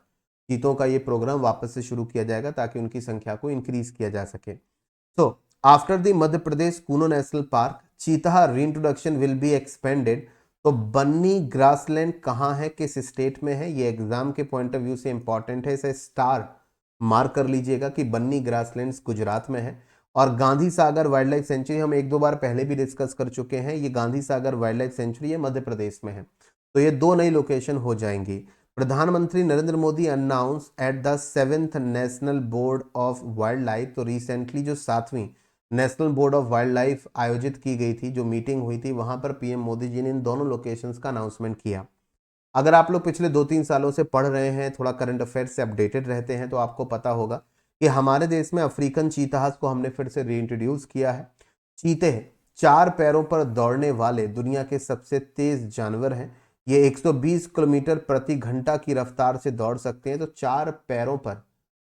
चीतों का ये प्रोग्राम वापस से शुरू किया जाएगा ताकि उनकी संख्या को इंक्रीज किया जा सके। तो after the Madhya Pradesh Kuno national park, चीता रीइंट्रोडक्शन विल बी एक्सपेंडेड। तो बन्नी ग्रासलैंड कहाँ है, किस स्टेट में है, ये एग्जाम के पॉइंट ऑफ व्यू से इंपॉर्टेंट है, इसे स्टार मार्क कर लीजिएगा कि बन्नी ग्रासलैंड्स गुजरात में है। और Gandhi Sagar wildlife century हम 1-2 बार पहले भी डिस्कस कर चुके हैं, ये Gandhi Sagar wildlife century है, मध्य प्रदेश में है। तो ये 2 नई लोकेशन हो जाएंगी। प्रधानमंत्री Narendra Modi announce at the 7th national board of wildlife. तो रिसेंटली जो 7वीं national board of wildlife आयोजित की गई थी, जो मीटिंग हुई थी, वहां पर पीएम मोदी जी ने इन दोनों लोकेशंस का अनाउंसमेंट किया। अगर आप लोग पिछले 2-3 सालों से पढ़ रहे हैं, थोड़ा करंट अफेयर्स से अपडेटेड रहते हैं, तो आपको पता होगा कि हमारे देश में अफ्रीकन चीतास को हमने फिर से रीइंट्रोड्यूस किया है। चीते 4 पैरों पर दौड़ने वाले दुनिया के सबसे तेज जानवर हैं। ये 120 किलोमीटर प्रति घंटा की रफ्तार से दौड़ सकते हैं। तो 4 पैरों पर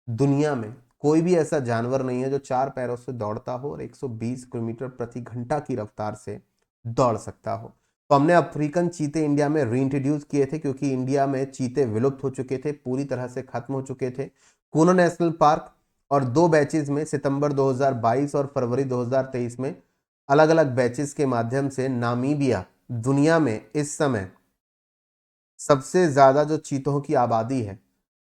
दुनिया में कोई भी ऐसा जानवर नहीं है जो 4 पैरों से दौड़ता हो और 120 किलोमीटर प्रति घंटा की रफ्तार से दौड़ सकता हो। तो हमने अफ्रीकन चीते इंडिया में रीइंट्रोड्यूस किए थे क्योंकि इंडिया में चीते विलुप्त हो चुके थे, पूरी तरह से खत्म हो चुके थे। कूनो नेशनल पार्क और 2 बैचेज में सितंबर 2022 और फरवरी 2023 में अलग अलग बैचेस के माध्यम से नामीबिया दुनिया में इस समय सबसे ज्यादा जो चीतों की आबादी है,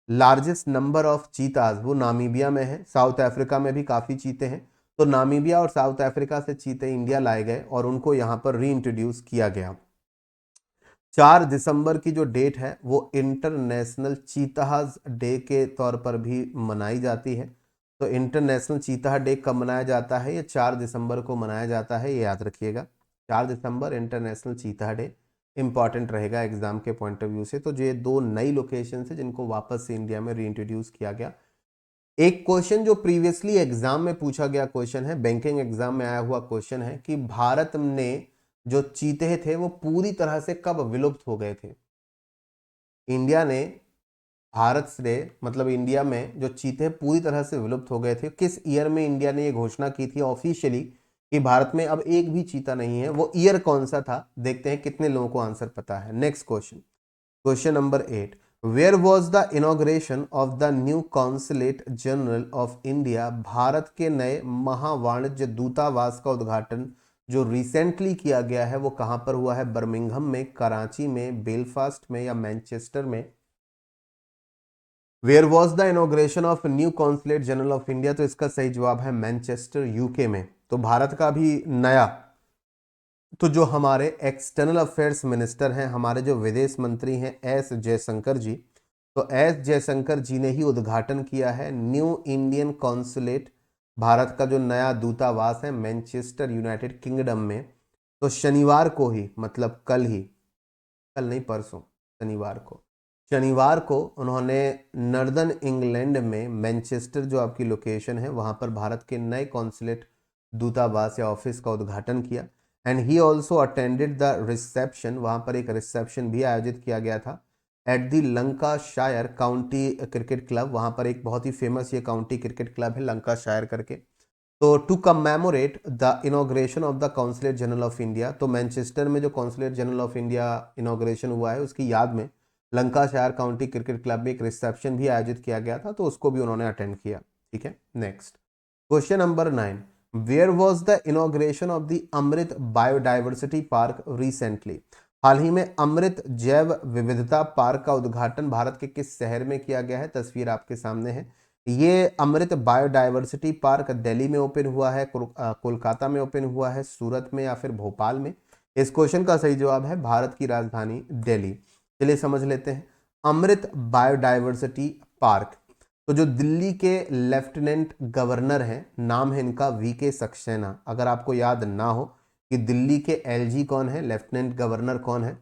लार्जेस्ट नंबर ऑफ चीताज, वो नामीबिया में है। साउथ अफ्रीका में भी काफी चीते हैं। तो नामीबिया और साउथ अफ्रीका से चीते इंडिया लाए गए और उनको यहां पर रीइंट्रोड्यूस किया गया। 4 दिसंबर की जो डेट है वो इंटरनेशनल चीताज डे के तौर पर भी मनाई जाती है। तो इंटरनेशनल चीता डे कब मनाया जाता है, ये 4 दिसंबर को मनाया जाता है, ये याद रखिएगा। 4 दिसंबर इंटरनेशनल चीता डे इंपॉर्टेंट रहेगा एग्जाम के पॉइंट ऑफ व्यू से। तो ये 2 नई लोकेशन है जिनको वापस से इंडिया में रीइंट्रोड्यूस किया गया। एक क्वेश्चन जो प्रीवियसली एग्जाम में पूछा गया क्वेश्चन है, बैंकिंग एग्जाम में आया हुआ क्वेश्चन है कि भारत ने जो चीते थे वो पूरी तरह से कब विलुप्त हो गए थे। इंडिया ने भारत से, मतलब इंडिया में जो चीते पूरी तरह से विलुप्त हो गए थे, किस ईयर में इंडिया ने ये घोषणा की थी ऑफिशियली कि भारत में अब एक भी चीता नहीं है, वो ईयर कौन सा था। देखते हैं कितने लोगों को आंसर पता है। Next question, question number 8, where was the inauguration of the new consulate general of India. Bharat के नए महावाणिज्य दूतावास का उद्घाटन जो रिसेंटली किया गया है वो कहां पर हुआ है, बर्मिंघम में, कराची में, बेलफास्ट में या मैनचेस्टर में। Where was the inauguration of new consulate general of India, तो इसका सही जवाब है मैनचेस्टर, यूके में। तो भारत का भी नया, तो जो हमारे एक्सटर्नल अफेयर्स मिनिस्टर हैं, हमारे जो विदेश मंत्री हैं एस जयशंकर जी, तो एस जयशंकर जी ने ही उद्घाटन किया है न्यू इंडियन कॉन्सुलेट, भारत का जो नया दूतावास है मैनचेस्टर यूनाइटेड किंगडम में। तो शनिवार को ही, मतलब कल ही, कल नहीं परसों, शनिवार को उन्होंने नॉर्दर्न इंग्लैंड में मैनचेस्टर जो आपकी लोकेशन है वहां पर भारत के नए कॉन्सुलेट दूतावास या ऑफिस का उद्घाटन किया। And he also attended the reception, वहां पर एक रिसेप्शन भी आयोजित किया गया था at the Lancashire county cricket club. वहां पर एक बहुत ही फेमस ये काउंटी क्रिकेट क्लब है लंकाशायर करके। तो to commemorate the inauguration of the consulate general of India, तो मैनचेस्टर में जो consulate general of India inauguration हुआ है उसकी याद में लंकाशायर काउंटी क्रिकेट क्लब में एक रिसेप्शन भी आयोजित किया गया था, तो उसको भी उन्होंने अटेंड किया। ठीक है, next question number 9, where was the inauguration of the Amrit biodiversity park recently? हाल ही में अमृत जैव विविधता पार्क का उद्घाटन भारत के किस शहर में किया गया है? तस्वीर आपके सामने है। ये अमृत बायोडाइवर्सिटी पार्क दिल्ली में ओपन हुआ है, कोलकाता में ओपन हुआ है, सूरत में या फिर भोपाल में? इस क्वेश्चन का सही जवाब है भारत की राजधानी दिल्ली। चलिए समझ लेते हैं अमृत बायोडाइवर्सिटी पार्क। तो जो दिल्ली के लेफ्टिनेंट गवर्नर हैं, नाम है इनका वीके सक्सेना। अगर आपको याद ना हो कि दिल्ली के एलजी कौन है, लेफ्टिनेंट गवर्नर कौन है,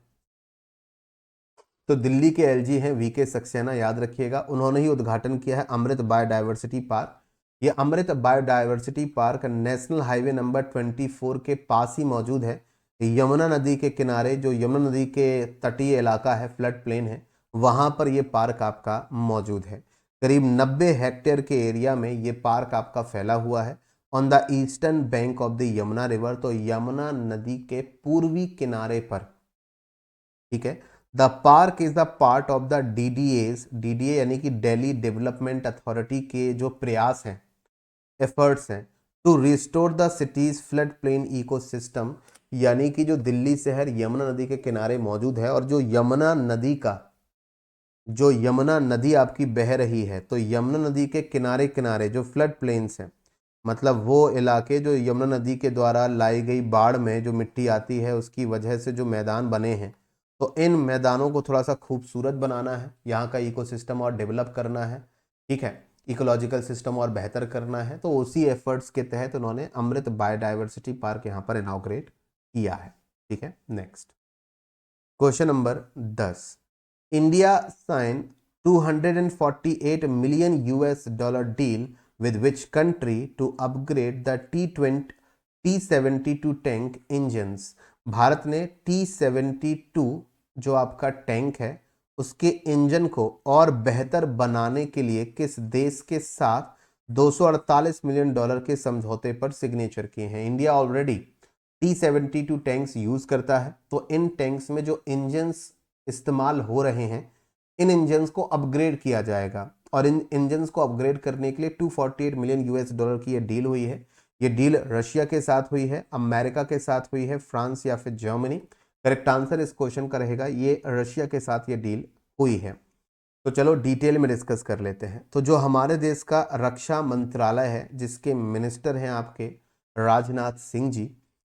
तो दिल्ली के एलजी हैं वीके सक्सेना, याद रखिएगा। उन्होंने ही उद्घाटन किया है अमृत बायोडाइवर्सिटी पार्क। ये Amrit biodiversity park national highway number 24 के पास ही मौजूद है, यमुना नदी के किनारे। जो यमुना नदी के तटीय इलाका है, फ्लड प्लेन है, वहां पर ये पार्क आपका मौजूद है। करीब 90 हेक्टेयर के एरिया में ये पार्क आपका फैला हुआ है on the eastern bank of the Yamuna river. तो यमुना नदी के पूर्वी किनारे पर, ठीक है। The park is the part of the DDA यानी कि दिल्ली डेवलपमेंट अथॉरिटी के जो प्रयास हैं, एफर्ट्स हैं to restore the city's flood plain ecosystem. यानी कि जो दिल्ली शहर यमुना नदी के किनारे मौजूद है और जो यमुना नदी आपकी बह रही है, तो यमुना नदी के किनारे किनारे जो फ्लड प्लेन्स हैं, मतलब वो इलाके जो यमुना नदी के द्वारा लाई गई बाढ़ में जो मिट्टी आती है उसकी वजह से जो मैदान बने हैं, तो इन मैदानों को थोड़ा सा खूबसूरत बनाना है, यहाँ का इकोसिस्टम और डेवलप करना है, ठीक है, इकोलॉजिकल सिस्टम और बेहतर करना है। तो उसी एफर्ट्स के तहत उन्होंने अमृत बायोडाइवर्सिटी पार्क यहाँ पर इनॉग्रेट किया है, ठीक है। Next question number 10, India sign 248 million US dollar deal with which country to upgrade the T72 tank engines? Bharat ने T72 जो आपका टैंक है उसके इंजन को और बेहतर बनाने के लिए किस देश के साथ 248 मिलियन डॉलर के समझौते पर सिग्नेचर किए हैं? India already T72 tanks use करता है, तो इन टैंक्स में जो इंजन्स इस्तेमाल हो रहे हैं, इन इंजन्स को अपग्रेड किया जाएगा। और इन इंजन्स को अपग्रेड करने के लिए 248 मिलियन यूएस डॉलर की ये डील हुई है। ये डील रशिया के साथ हुई है, अमेरिका के साथ हुई है, फ्रांस या फिर जर्मनी? करेक्ट आंसर इस क्वेश्चन का रहेगा ये रशिया के साथ ये डील हुई है। तो चलो डिटेल में डिस्कस कर लेते हैं। तो जो हमारे देश का रक्षा मंत्रालय है, जिसके मिनिस्टर हैं आपके राजनाथ सिंह जी,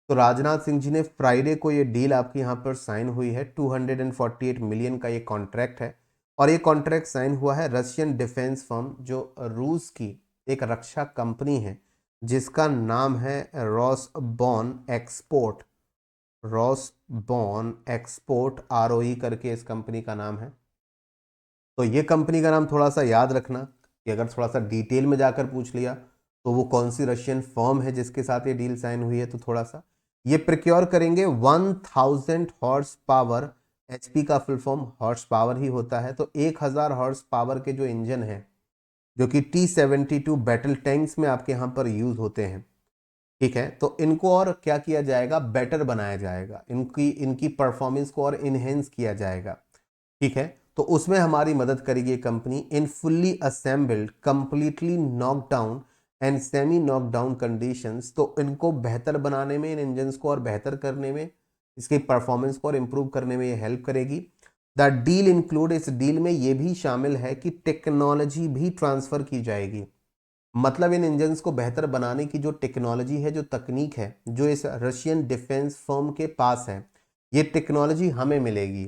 तो राजनाथ सिंह जी ने फ्राइडे को ये डील आपकी यहाँ पर साइन हुई है। 248 मिलियन का ये कॉन्ट्रैक्ट है और ये कॉन्ट्रैक्ट साइन हुआ है रशियन डिफेंस फर्म, जो रूस की एक रक्षा कंपनी है जिसका नाम है रॉसबॉर्न एक्सपोर्ट आरओई करके इस कंपनी का नाम है। तो ये कंपनी का नाम थोड़ा सा याद रखना कि अगर थोड़ा सा डिटेल में जाकर पूछ लिया तो वो कौन सी रशियन फर्म है जिसके साथ ये डील साइन हुई है, तो थोड़ा सा ये प्रिक्योर करेंगे 1000 हॉर्स पावर। एचपी का फुल फॉर्म हॉर्स पावर ही होता है। तो 1000 हॉर्स पावर के जो इंजन है जो कि T72 बैटल टैंक्स में आपके यहाँ पर यूज होते हैं, ठीक है, तो इनको और क्या किया जाएगा, बेटर बनाया जाएगा, इनकी परफॉर्मेंस को और इनहेंस किया जाएगा, ठीक है। तो उसमें हमारी मदद करेगी company in fully assembled completely knockdown and semi knockdown conditions. तो इनको बेहतर बनाने में, इन इंजन्स को और बेहतर करने में, इसकी परफॉर्मेंस को और इम्प्रूव करने में ये हेल्प करेगी। द डील इंक्लूड, इस डील में ये भी शामिल है कि टेक्नोलॉजी भी ट्रांसफर की जाएगी। मतलब इन इंजन्स को बेहतर बनाने की जो टेक्नोलॉजी है, जो तकनीक है, जो इस रशियन डिफेंस फर्म के पास है, ये टेक्नोलॉजी हमें मिलेगी।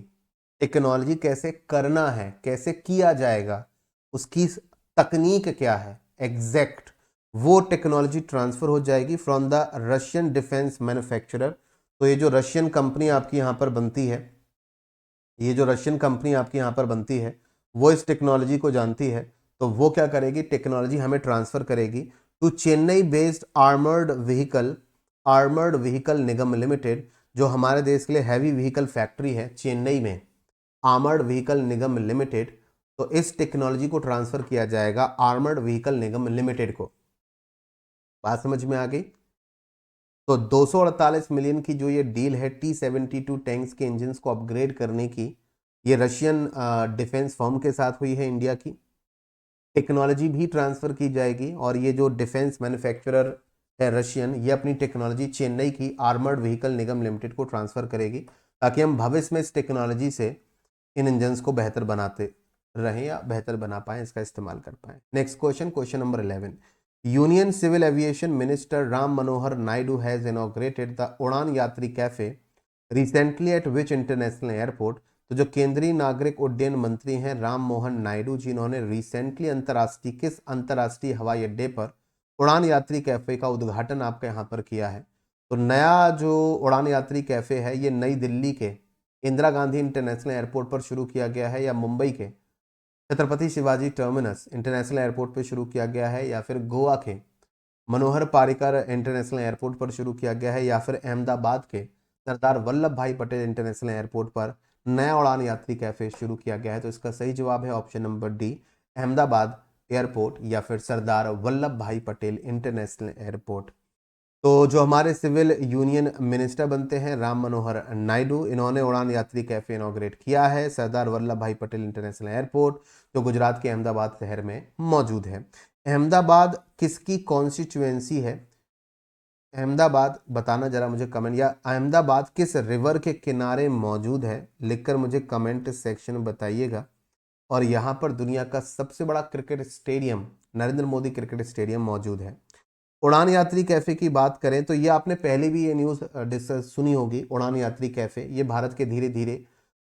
टेक्नोलॉजी कैसे करना है, कैसे किया जाएगा, उसकी तकनीक क्या है एग्जैक्ट, वो टेक्नोलॉजी ट्रांसफर हो जाएगी from the Russian defence manufacturer. तो ये जो रशियन कंपनी आपकी यहाँ पर बनती है, ये जो रशियन कंपनी आपकी यहाँ पर बनती है, वो इस टेक्नोलॉजी को जानती है, तो वो क्या करेगी, टेक्नोलॉजी हमें ट्रांसफर करेगी to Chennai based armoured vehicle Nigam limited, जो हमारे देश के लिए हैवी व्हीकल फैक्ट्री है चेन्नई में, आर्मर्ड व्हीकल निगम लिमिटेड। तो इस टेक्नोलॉजी को ट्रांसफर किया जाएगा आर्मर्ड व्हीकल निगम लिमिटेड को। बात समझ में आ गई? तो 248 मिलियन की जो ये डील है T72 टैंक्स के इंजन्स को अपग्रेड करने की, ये रशियन डिफेंस फर्म के साथ हुई है इंडिया की। टेक्नोलॉजी भी ट्रांसफर की जाएगी और ये जो डिफेंस मैन्युफैक्चरर है रशियन, ये अपनी टेक्नोलॉजी चेन्नई की आर्मर्ड व्हीकल निगम लिमिटेड को ट्रांसफर करेगी, ताकि हम भविष्य में इस टेक्नोलॉजी से इन इंजन्स को बेहतर बनाते रहें या बेहतर बना पाएं, इसका इस्तेमाल कर पाएं। Next question, question number 11। Union civil aviation minister Ram Manohar Naidu has inaugurated the Udan Yatri cafe recently at which international airport. तो जो केंद्रीय नागरिक उड्डयन मंत्री हैं राम मोहन नायडू, जिन्होंने रिसेंटली किस अंतर्राष्ट्रीय हवाई अड्डे पर उड़ान यात्री कैफे का उद्घाटन आपके यहाँ पर किया है। तो नया जो उड़ान यात्री कैफे है ये नई दिल्ली के इंदिरा गांधी इंटरनेशनल एयरपोर्ट पर शुरू किया गया है, या मुंबई के Chhatrapati Shivaji terminus international airport पर शुरू किया गया है, या फिर गोवा के मनोहर पारिकर इंटरनेशनल एयरपोर्ट पर शुरू किया गया है, या फिर अहमदाबाद के सरदार वल्लभ भाई पटेल इंटरनेशनल एयरपोर्ट पर नया उड़ान यात्री कैफे शुरू किया गया है। तो इसका सही जवाब है option number D, Ahmedabad airport या फिर सरदार वल्लभ भाई पटेल इंटरनेशनल एयरपोर्ट। तो जो हमारे सिविल यूनियन मिनिस्टर बनते हैं राम मनोहर नायडू, इन्होंने उड़ान यात्री कैफे इनॉग्रेट किया है सरदार वल्लभ भाई पटेल इंटरनेशनल एयरपोर्ट, जो गुजरात के अहमदाबाद शहर में मौजूद है। अहमदाबाद किसकी कॉन्स्टिट्यूएंसी है? अहमदाबाद बताना जरा मुझे कमेंट, या अहमदाबाद किस रिवर के किनारे मौजूद है, लिखकर मुझे कमेंट सेक्शन में बताइएगा। और यहाँ पर दुनिया का सबसे बड़ा cricket stadium Narendra Modi cricket stadium मौजूद है। उड़ान यात्री कैफे की बात करें तो ये आपने पहले भी ये न्यूज़ डिस्कस सुनी होगी। उड़ान यात्री कैफे ये भारत के धीरे धीरे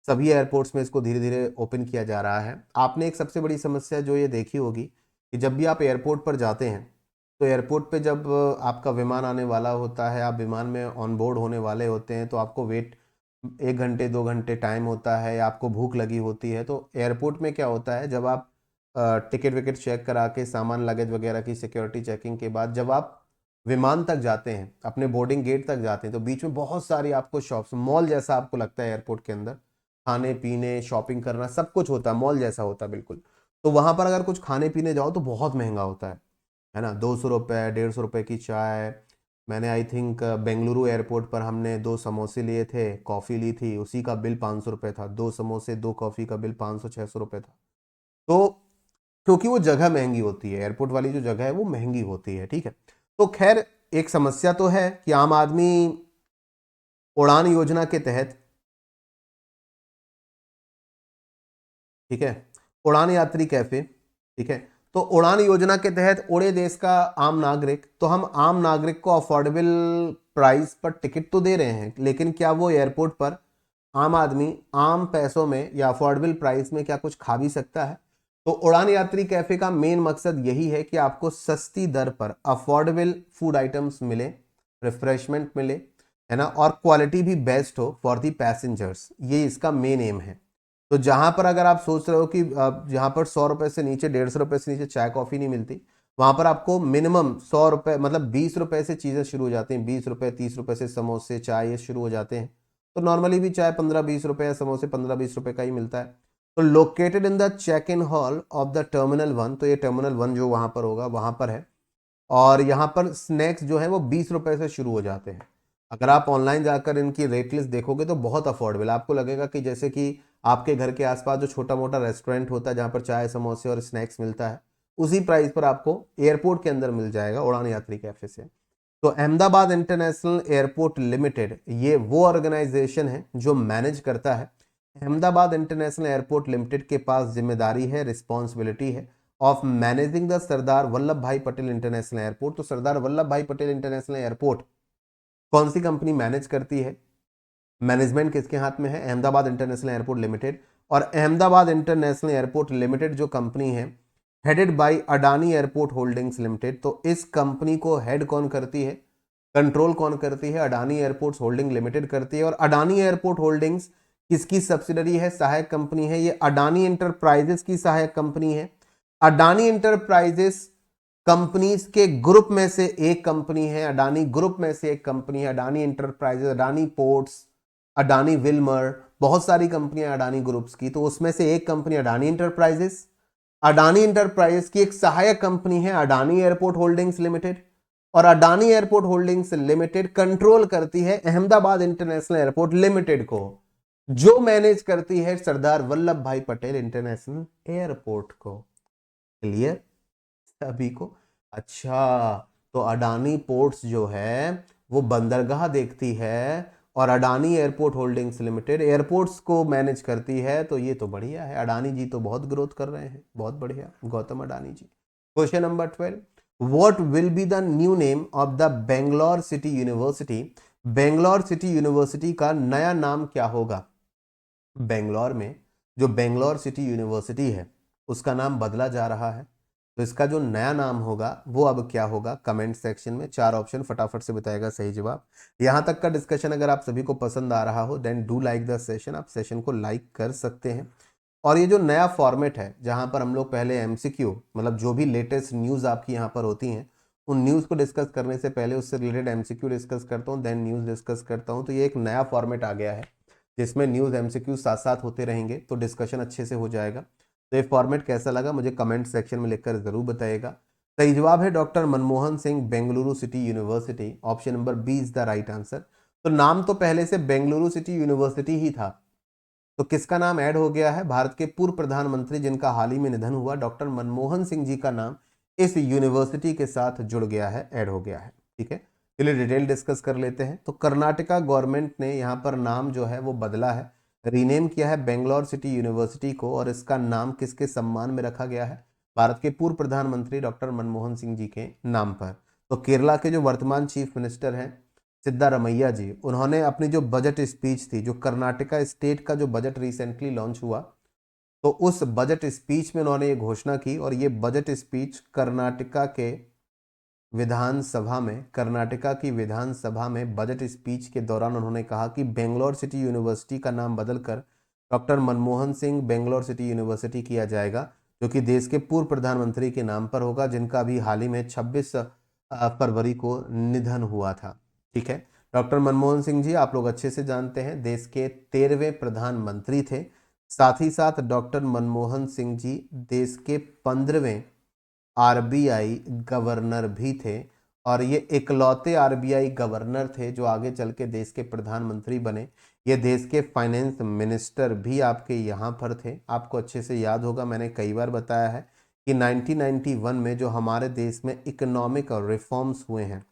सभी एयरपोर्ट्स में इसको धीरे धीरे ओपन किया जा रहा है। आपने एक सबसे बड़ी समस्या जो ये देखी होगी कि जब भी आप एयरपोर्ट पर जाते हैं तो एयरपोर्ट पे जब आपका विमान आने वाला होता है, आप विमान में ऑन बोर्ड होने वाले होते हैं, तो आपको वेट 1 घंटे 2 घंटे टाइम होता है, आपको भूख लगी होती है। तो एयरपोर्ट में क्या होता है, जब आप टिकट विकेट चेक करा के सामान लगेज वगैरह की सिक्योरिटी चेकिंग के बाद जब आप विमान तक जाते हैं, अपने बोर्डिंग गेट तक जाते हैं, तो बीच में बहुत सारी आपको शॉप्स, मॉल जैसा आपको लगता है एयरपोर्ट के अंदर, खाने पीने शॉपिंग करना सब कुछ होता है, मॉल जैसा होता है बिल्कुल। तो वहां पर अगर कुछ खाने पीने जाओ तो बहुत महंगा होता है ना, 200 रुपये 150 रुपये की चाय। मैंने आई थिंक बेंगलुरु एयरपोर्ट पर हमने 2 समोसे लिए थे, कॉफ़ी ली थी, उसी का बिल 500 रुपये था। 2 समोसे 2 कॉफ़ी का बिल 500-600 रुपये था। तो क्योंकि वो जगह महंगी होती है, एयरपोर्ट वाली जो जगह है वो महंगी होती है, ठीक है। तो खैर एक समस्या तो है कि आम आदमी उड़ान योजना के तहत, ठीक है, उड़ान यात्री कैफे, ठीक है, तो उड़ान योजना के तहत उड़े देश का आम नागरिक, तो हम आम नागरिक को अफोर्डेबल प्राइस पर टिकट तो दे रहे हैं, लेकिन क्या वो एयरपोर्ट पर आम आदमी आम पैसों में या अफोर्डेबल प्राइस में क्या कुछ खा भी सकता है? तो उड़ान यात्री कैफे का मेन मकसद यही है कि आपको सस्ती दर पर अफोर्डेबल फूड आइटम्स मिले, रिफ्रेशमेंट मिले, है ना, और क्वालिटी भी बेस्ट हो फॉर दी पैसेंजर्स, ये इसका मेन एम है। तो जहां पर अगर आप सोच रहे हो कि जहां पर 100 रुपए से नीचे 150 रुपए से नीचे चाय कॉफी नहीं मिलती, वहां पर आपको मिनिमम 100 रुपए मतलब 20 रुपए से चीजें शुरू हो जाती हैं। 20 रुपए 30 रुपए से समोसे चाय ये शुरू हो जाते हैं। तो नॉर्मली भी चाय 15-20 रुपए या समोसे 15-20 रुपए का ही मिलता है। तो located in the check in hall of the terminal 1, तो ये टर्मिनल 1 जो वहां पर होगा वहां पर है। और यहाँ पर स्नैक्स जो है वो 20 रुपए से शुरू हो जाते हैं। अगर आप ऑनलाइन जाकर इनकी रेट लिस्ट देखोगे तो बहुत अफोर्डेबल, आपको लगेगा कि जैसे कि आपके घर के आसपास जो छोटा मोटा रेस्टोरेंट होता है जहाँ पर चाय समोसे और स्नैक्स मिलता है, उसी प्राइस पर आपको एयरपोर्ट के अंदर मिल जाएगा उड़ान यात्री कैफे से। तो अहमदाबाद इंटरनेशनल एयरपोर्ट लिमिटेड ये वो ऑर्गेनाइजेशन है जो मैनेज करता है। अहमदाबाद इंटरनेशनल एयरपोर्ट लिमिटेड के पास जिम्मेदारी है, रिस्पॉन्सिबिलिटी है of managing the Sardar Vallabh भाई पटेल इंटरनेशनल एयरपोर्ट। तो सरदार वल्लभ भाई पटेल इंटरनेशनल एयरपोर्ट कौन सी कंपनी मैनेज करती है? मैनेजमेंट किसके हाथ में है? Ahmedabad international airport limited. और अहमदाबाद इंटरनेशनल एयरपोर्ट लिमिटेड जो कंपनी है headed by Adani airport holdings limited. तो इस कंपनी को हेड कौन करती है, कंट्रोल कौन करती है? अडानी एयरपोर्ट्स होल्डिंग लिमिटेड करती है। और अडानी एयरपोर्ट होल्डिंग्स किसकी सब्सिडरी है, सहायक कंपनी है? ये अडानी इंटरप्राइजेस की सहायक कंपनी है। अडानी इंटरप्राइजेस कंपनीज के ग्रुप में से एक कंपनी है, अडानी ग्रुप में से एक कंपनी है। Adani enterprises, Adani ports, Adani Wilmer, बहुत सारी कंपनियां अडानी ग्रुप्स की, तो उसमें से एक company Adani enterprises. Adani enterprises की एक सहायक कंपनी है अडानी एयरपोर्ट होल्डिंग्स लिमिटेड। और Adani airport holdings limited control करती है अहमदाबाद इंटरनेशनल एयरपोर्ट लिमिटेड को, जो मैनेज करती है सरदार वल्लभ भाई पटेल इंटरनेशनल एयरपोर्ट को। क्लियर सभी को? अच्छा, तो अडानी पोर्ट्स जो है वो बंदरगाह देखती है और Adani airport holdings limited airports को मैनेज करती है, तो ये तो बढ़िया है। अडानी जी तो बहुत ग्रोथ कर रहे हैं, बहुत बढ़िया Gautam Adani ji. Question number 12, what will be the new name of the Bangalore city university? Bangalore city university का नया नाम क्या होगा? बेंगलोर में जो बेंगलोर सिटी यूनिवर्सिटी है उसका नाम बदला जा रहा है, तो इसका जो नया नाम होगा वो अब क्या होगा? कमेंट सेक्शन में 4 ऑप्शन फटाफट से बताएगा सही जवाब। यहां तक का डिस्कशन अगर आप सभी को पसंद आ रहा हो then do like the session, आप सेशन को लाइक कर सकते हैं। और ये जो नया फॉर्मेट है जहां पर हम लोग पहले एमसीक्यू मतलब जो भी लेटेस्ट न्यूज़ आपकी यहाँ पर होती हैं उन न्यूज़ को डिस्कस करने से पहले उससे रिलेटेड एमसीक्यू डिस्कस करता हूँ, देन न्यूज़ डिस्कस करता हूँ, तो ये एक नया फॉर्मेट आ गया है जिसमें न्यूज़ एमसीक्यू साथ साथ होते रहेंगे, तो डिस्कशन अच्छे से हो जाएगा। तो ये फॉर्मेट कैसा लगा मुझे कमेंट सेक्शन में लिखकर जरूर बताइएगा। सही जवाब है doctor Manmohan Singh Bengaluru city university, option number B is the right answer. तो नाम तो पहले से बेंगलुरु सिटी यूनिवर्सिटी ही था, तो किसका नाम ऐड हो गया है? भारत के पूर्व प्रधानमंत्री जिनका हाल ही में निधन हुआ डॉक्टर मनमोहन सिंह जी का नाम इस यूनिवर्सिटी के साथ जुड़ गया है, ऐड हो गया है। ठीक है, चलिए डिटेल डिस्कस कर लेते हैं। तो कर्नाटका गवर्नमेंट ने यहाँ पर नाम जो है वो बदला है, रीनेम किया है बेंगलोर सिटी यूनिवर्सिटी को, और इसका नाम किसके सम्मान में रखा गया है? भारत के पूर्व प्रधानमंत्री डॉक्टर मनमोहन सिंह जी के नाम पर। तो केरला के जो वर्तमान चीफ मिनिस्टर हैं सिद्धारमैया जी, उन्होंने अपनी जो बजट स्पीच थी, जो कर्नाटका स्टेट का जो बजट रिसेंटली लॉन्च हुआ, तो उस बजट स्पीच में उन्होंने ये घोषणा की, और ये बजट स्पीच कर्नाटका के विधानसभा में, कर्नाटका की विधानसभा में बजट स्पीच के दौरान उन्होंने कहा कि बेंगलोर सिटी यूनिवर्सिटी का नाम बदलकर doctor Manmohan Singh Bangalore city university किया जाएगा, जो कि देश के पूर्व प्रधानमंत्री के नाम पर होगा, जिनका अभी हाल ही में 26 फरवरी को निधन हुआ था। ठीक है, डॉक्टर मनमोहन सिंह जी आप लोग अच्छे से जानते हैं देश के 13वें प्रधानमंत्री थे। साथ ही साथ डॉक्टर मनमोहन सिंह जी देश के 15वें आरबीआई गवर्नर भी थे, और ये इकलौते आरबीआई गवर्नर थे जो आगे चल के देश के प्रधानमंत्री बने। ये देश के फाइनेंस मिनिस्टर भी आपके यहाँ पर थे। आपको अच्छे से याद होगा, मैंने कई बार बताया है कि 1991 में जो हमारे देश में इकोनॉमिक रिफॉर्म्स हुए हैं,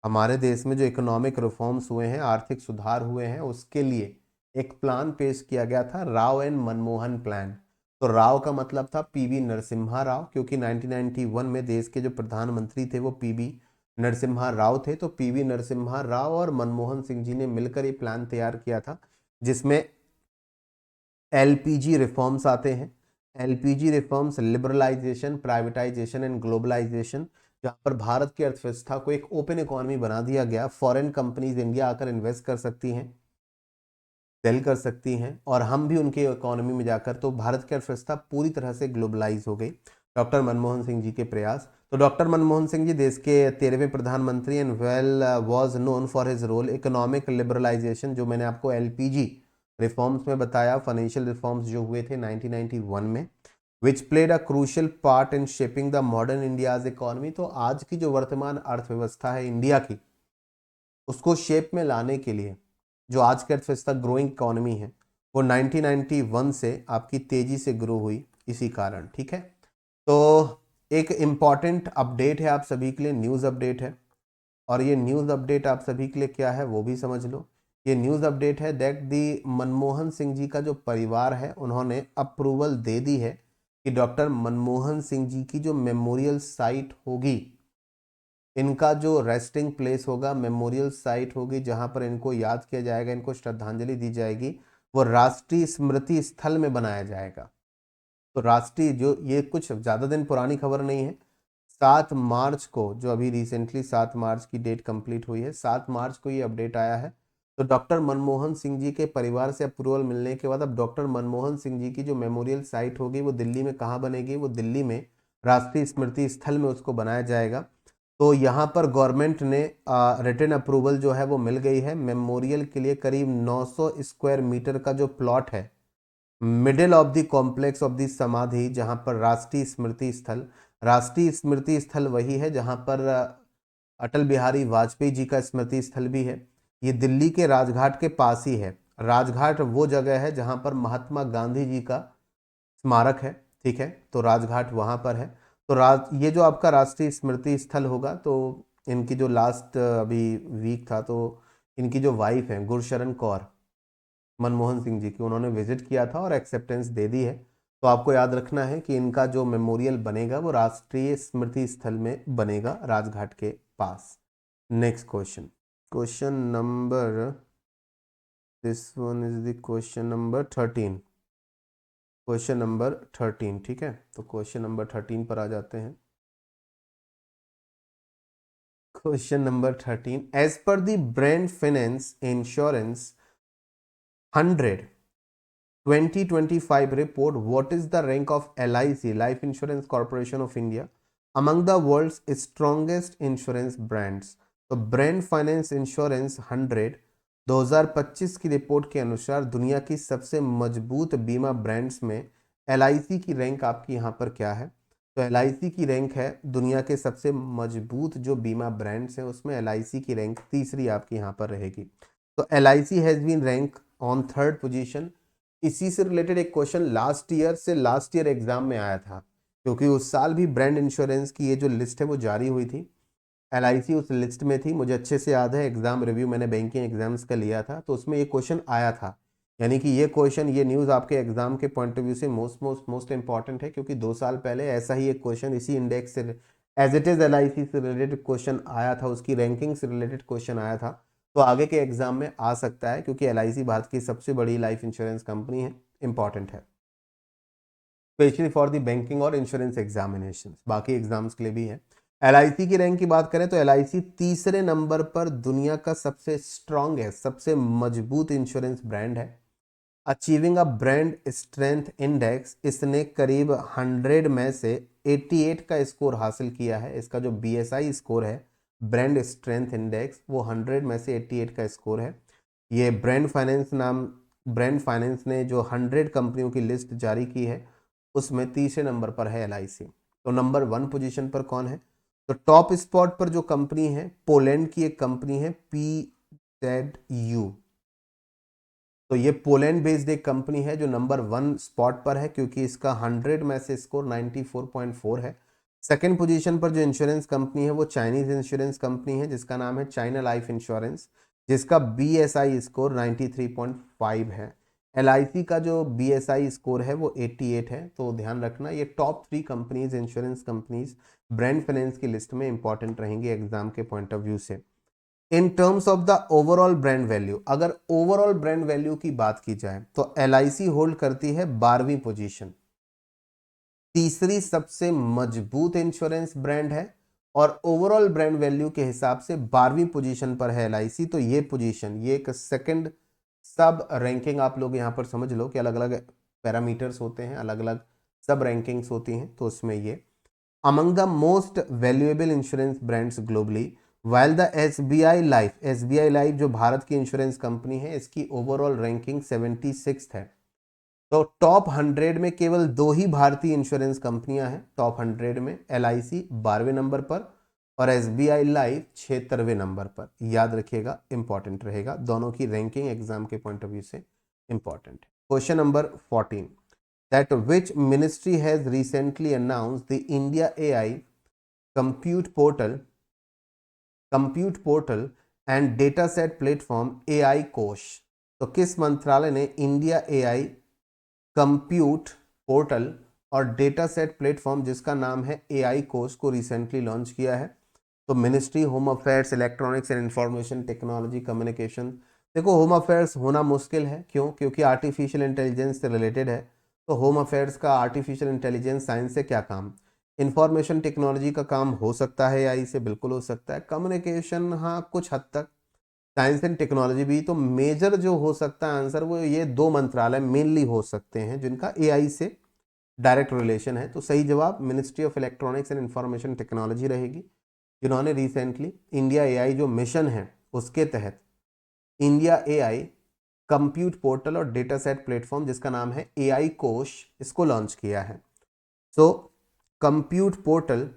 हमारे देश में जो इकोनॉमिक रिफॉर्म्स हुए हैं, आर्थिक सुधार हुए हैं, उसके लिए एक प्लान पेश किया गया था, राव एंड मनमोहन प्लान। तो राव का मतलब था पीवी नरसिम्हा राव, क्योंकि 1991 में देश के जो प्रधानमंत्री थे वो पीवी नरसिम्हा राव थे। तो पीवी नरसिम्हा राव और मनमोहन सिंह जी ने मिलकर ये प्लान तैयार किया था, जिसमें एलपीजी रिफॉर्म्स आते हैं। LPG reforms liberalisation, privatisation and globalisation, जहां पर भारत की अर्थव्यवस्था को एक ओपन इकोनॉमी बना दिया गया। फॉरेन कंपनीज इंडिया आकर इन्वेस्ट कर सकती हैं, सेल कर सकती हैं, और हम भी उनके इकोनॉमी में जाकर, तो भारत की अर्थव्यवस्था पूरी तरह से ग्लोबलाइज हो गई डॉक्टर मनमोहन सिंह जी के प्रयास। तो डॉक्टर मनमोहन सिंह जी देश के 13वें प्रधानमंत्री and well was known for his role economic liberalisation, जो मैंने आपको एलपीजी रिफॉर्म्स में बताया, फाइनेंशियल रिफॉर्म्स जो हुए थे 1991 में, which played a crucial part in shaping the modern India's economy. तो आज की जो वर्तमान अर्थव्यवस्था है इंडिया की, उसको शेप में लाने के लिए जो आज की अर्थव्यवस्था ग्रोइंग इकोनॉमी है वो 1991 से आपकी तेजी से ग्रो हुई इसी कारण। ठीक है, तो एक इम्पॉर्टेंट अपडेट है आप सभी के लिए, न्यूज़ अपडेट है, और ये न्यूज़ अपडेट आप सभी के लिए क्या है वो भी समझ लो। ये न्यूज़ अपडेट है दैट दी मनमोहन सिंह जी का जो परिवार है उन्होंने अप्रूवल दे दी है कि डॉक्टर मनमोहन सिंह जी की जो मेमोरियल साइट होगी, इनका जो रेस्टिंग प्लेस होगा, मेमोरियल साइट होगी जहां पर इनको याद किया जाएगा, इनको श्रद्धांजलि दी जाएगी, वो राष्ट्रीय स्मृति स्थल में बनाया जाएगा। तो राष्ट्रीय जो, ये कुछ ज़्यादा दिन पुरानी खबर नहीं है, 7 मार्च को, जो अभी रिसेंटली 7 मार्च की डेट कंप्लीट हुई है, 7 मार्च को ये अपडेट आया है। तो डॉक्टर मनमोहन सिंह जी के परिवार से अप्रूवल मिलने के बाद अब डॉक्टर मनमोहन सिंह जी की जो मेमोरियल साइट होगी वो दिल्ली में कहाँ बनेगी? वो दिल्ली में राष्ट्रीय स्मृति स्थल में उसको बनाया जाएगा। तो यहाँ पर गवर्नमेंट ने रिटन अप्रूवल जो है वो मिल गई है। मेमोरियल के लिए करीब 900 स्क्वायर मीटर का जो प्लॉट है middle of the complex of the समाधि, जहां पर राष्ट्रीय स्मृति स्थल, राष्ट्रीय स्मृति स्थल वही है जहां पर अटल बिहारी वाजपेयी जी का स्मृति स्थल भी है। ये दिल्ली के राजघाट के पास ही है। राजघाट वो जगह है जहां पर महात्मा गांधी जी का स्मारक है, ठीक है, तो राजघाट वहाँ पर है। तो ये जो आपका राष्ट्रीय स्मृति स्थल होगा, तो इनकी जो लास्ट अभी वीक था, तो इनकी जो वाइफ है गुरशरण कौर, मनमोहन सिंह जी की, उन्होंने विजिट किया था और एक्सेप्टेंस दे दी है। तो आपको याद रखना है कि इनका जो मेमोरियल बनेगा वो राष्ट्रीय स्मृति स्थल में बनेगा, राजघाट के पास। Next question, question number, this one is the question number 13, question number 13, ठीक है। तो क्वेश्चन नंबर 13 पर आ जाते हैं। Question number 13, as per the brand finance insurance 100 2025 report, what is the rank of LIC, Life Insurance Corporation of India, among the world's strongest insurance brands? तो brand finance insurance 100 2025 की report के अनुसार दुनिया की सबसे मजबूत बीमा ब्रांड्स में LIC की रैंक आपकी यहाँ पर क्या है? तो LIC की रैंक है दुनिया के सबसे मजबूत जो बीमा ब्रांड्स हैं उसमें LIC की रैंक तीसरी आपकी यहाँ पर रहेगी। तो LIC has been rank on third position. इसी से रिलेटेड एक क्वेश्चन लास्ट ईयर एग्जाम में आया था, क्योंकि उस साल भी ब्रांड इंश्योरेंस की ये जो लिस्ट है वो जारी हुई थी, LIC उस लिस्ट में थी, मुझे अच्छे से याद है, एग्जाम रिव्यू मैंने बैंकिंग एग्जाम्स का लिया था तो उसमें ये क्वेश्चन आया था। यानी कि ये क्वेश्चन, ये न्यूज़ आपके एग्जाम के पॉइंट ऑफ व्यू से मोस्ट इंपॉर्टेंट है, क्योंकि 2 साल पहले ऐसा ही एक क्वेश्चन इसी इंडेक्स से एज इट इज LIC से रिलेटेड क्वेश्चन आया था, उसकी रैंकिंग से रिलेटेड क्वेश्चन आया था। तो आगे के एग्जाम में आ सकता है, क्योंकि LIC भारत की सबसे बड़ी लाइफ इंश्योरेंस कंपनी है, इंपॉर्टेंट है स्पेशली फॉर द बैंकिंग और इंश्योरेंस एग्जामिनेशन, बाकी एग्जाम्स के लिए भी है। LIC की रैंक की बात करें तो LIC तीसरे नंबर पर दुनिया का सबसे स्ट्रांग है, सबसे मजबूत इंश्योरेंस ब्रांड है। Achieving a brand strength index, इसने करीब 100 में से 88 का स्कोर हासिल किया है। इसका जो BSI स्कोर है, ब्रांड स्ट्रेंथ इंडेक्स, वो 100 में से 88 का स्कोर है। ये ब्रांड फाइनेंस ने जो 100 कंपनियों की लिस्ट जारी की है उसमें तीसरे नंबर पर है LIC। तो नंबर 1 पोजीशन पर कौन है? तो टॉप स्पॉट पर जो कंपनी है, पोलैंड की एक कंपनी है PZU। तो ये पोलैंड बेस्ड एक कंपनी है जो नंबर 1 स्पॉट पर है, क्योंकि इसका 100 में से स्कोर 94.4 है। सेकंड पोजीशन पर जो इंश्योरेंस कंपनी है वो चाइनीज इंश्योरेंस कंपनी है जिसका नाम है चाइना लाइफ इंश्योरेंस, जिसका BSI स्कोर 93.5 है। LIC का जो BSI स्कोर है वो 88 है। तो ध्यान रखना, ये top 3 companies, insurance companies brand finance की लिस्ट में इंपॉर्टेंट रहेंगी एग्जाम के पॉइंट ऑफ व्यू से। In terms of the overall brand value, अगर ओवरऑल ब्रांड वैल्यू की बात की जाए तो LIC होल्ड करती है 12वीं पोजीशन, तीसरी सबसे मजबूत इंश्योरेंस ब्रांड है और ओवरऑल ब्रांड वैल्यू के हिसाब से 12वीं पोजीशन पर है LIC। तो ये पोजीशन, ये एक सेकंड सब रैंकिंग आप लोग यहाँ पर समझ लो कि अलग अलग पैरामीटर्स होते हैं, अलग अलग सब रैंकिंग्स होती हैं, तो उसमें ये among the most valuable insurance brands globally, while the SBI life जो भारत की इंश्योरेंस कंपनी है, इसकी ओवरऑल रैंकिंग 76 है। तो टॉप 100 में केवल 2 ही भारतीय इंश्योरेंस कंपनियां हैं टॉप 100 में, LIC 12वें नंबर पर और SBI लाइफ 76वें नंबर पर। याद रखिएगा, इंपॉर्टेंट रहेगा, दोनों की रैंकिंग एग्जाम के पॉइंट ऑफ व्यू से इंपॉर्टेंट है। Question number 14, that which ministry has recently announced the India AI compute portal and data set platform AI कोश? तो किस मंत्रालय ने इंडिया AI कंप्यूट पोर्टल और डेटा सेट प्लेटफॉर्म जिसका नाम है AI कोश को रिसेंटली लॉन्च किया है? तो ministry home affairs, electronics and information technology communication. देखो, होम अफेयर्स होना मुश्किल है, क्यों? क्योंकि आर्टिफिशियल इंटेलिजेंस से रिलेटेड है। तो होम अफेयर्स का आर्टिफिशियल इंटेलिजेंस साइंस से क्या काम? इंफॉर्मेशन टेक्नोलॉजी का काम हो सकता है AI से, बिल्कुल हो सकता है। कम्युनिकेशन, हाँ कुछ हद तक। साइंस एंड टेक्नोलॉजी भी। तो मेजर जो हो सकता है आंसर, वो ये 2 मंत्रालय मेनली हो सकते हैं जिनका AI से डायरेक्ट रिलेशन है। तो सही जवाब ministry of electronics and information technology रहेगी, जिन्होंने रिसेंटली इंडिया AI जो मिशन है उसके तहत इंडिया AI कंप्यूट पोर्टल और डेटा सेट प्लेटफॉर्म जिसका नाम है AI कोश, इसको लॉन्च किया है। सो कंप्यूट पोर्टल,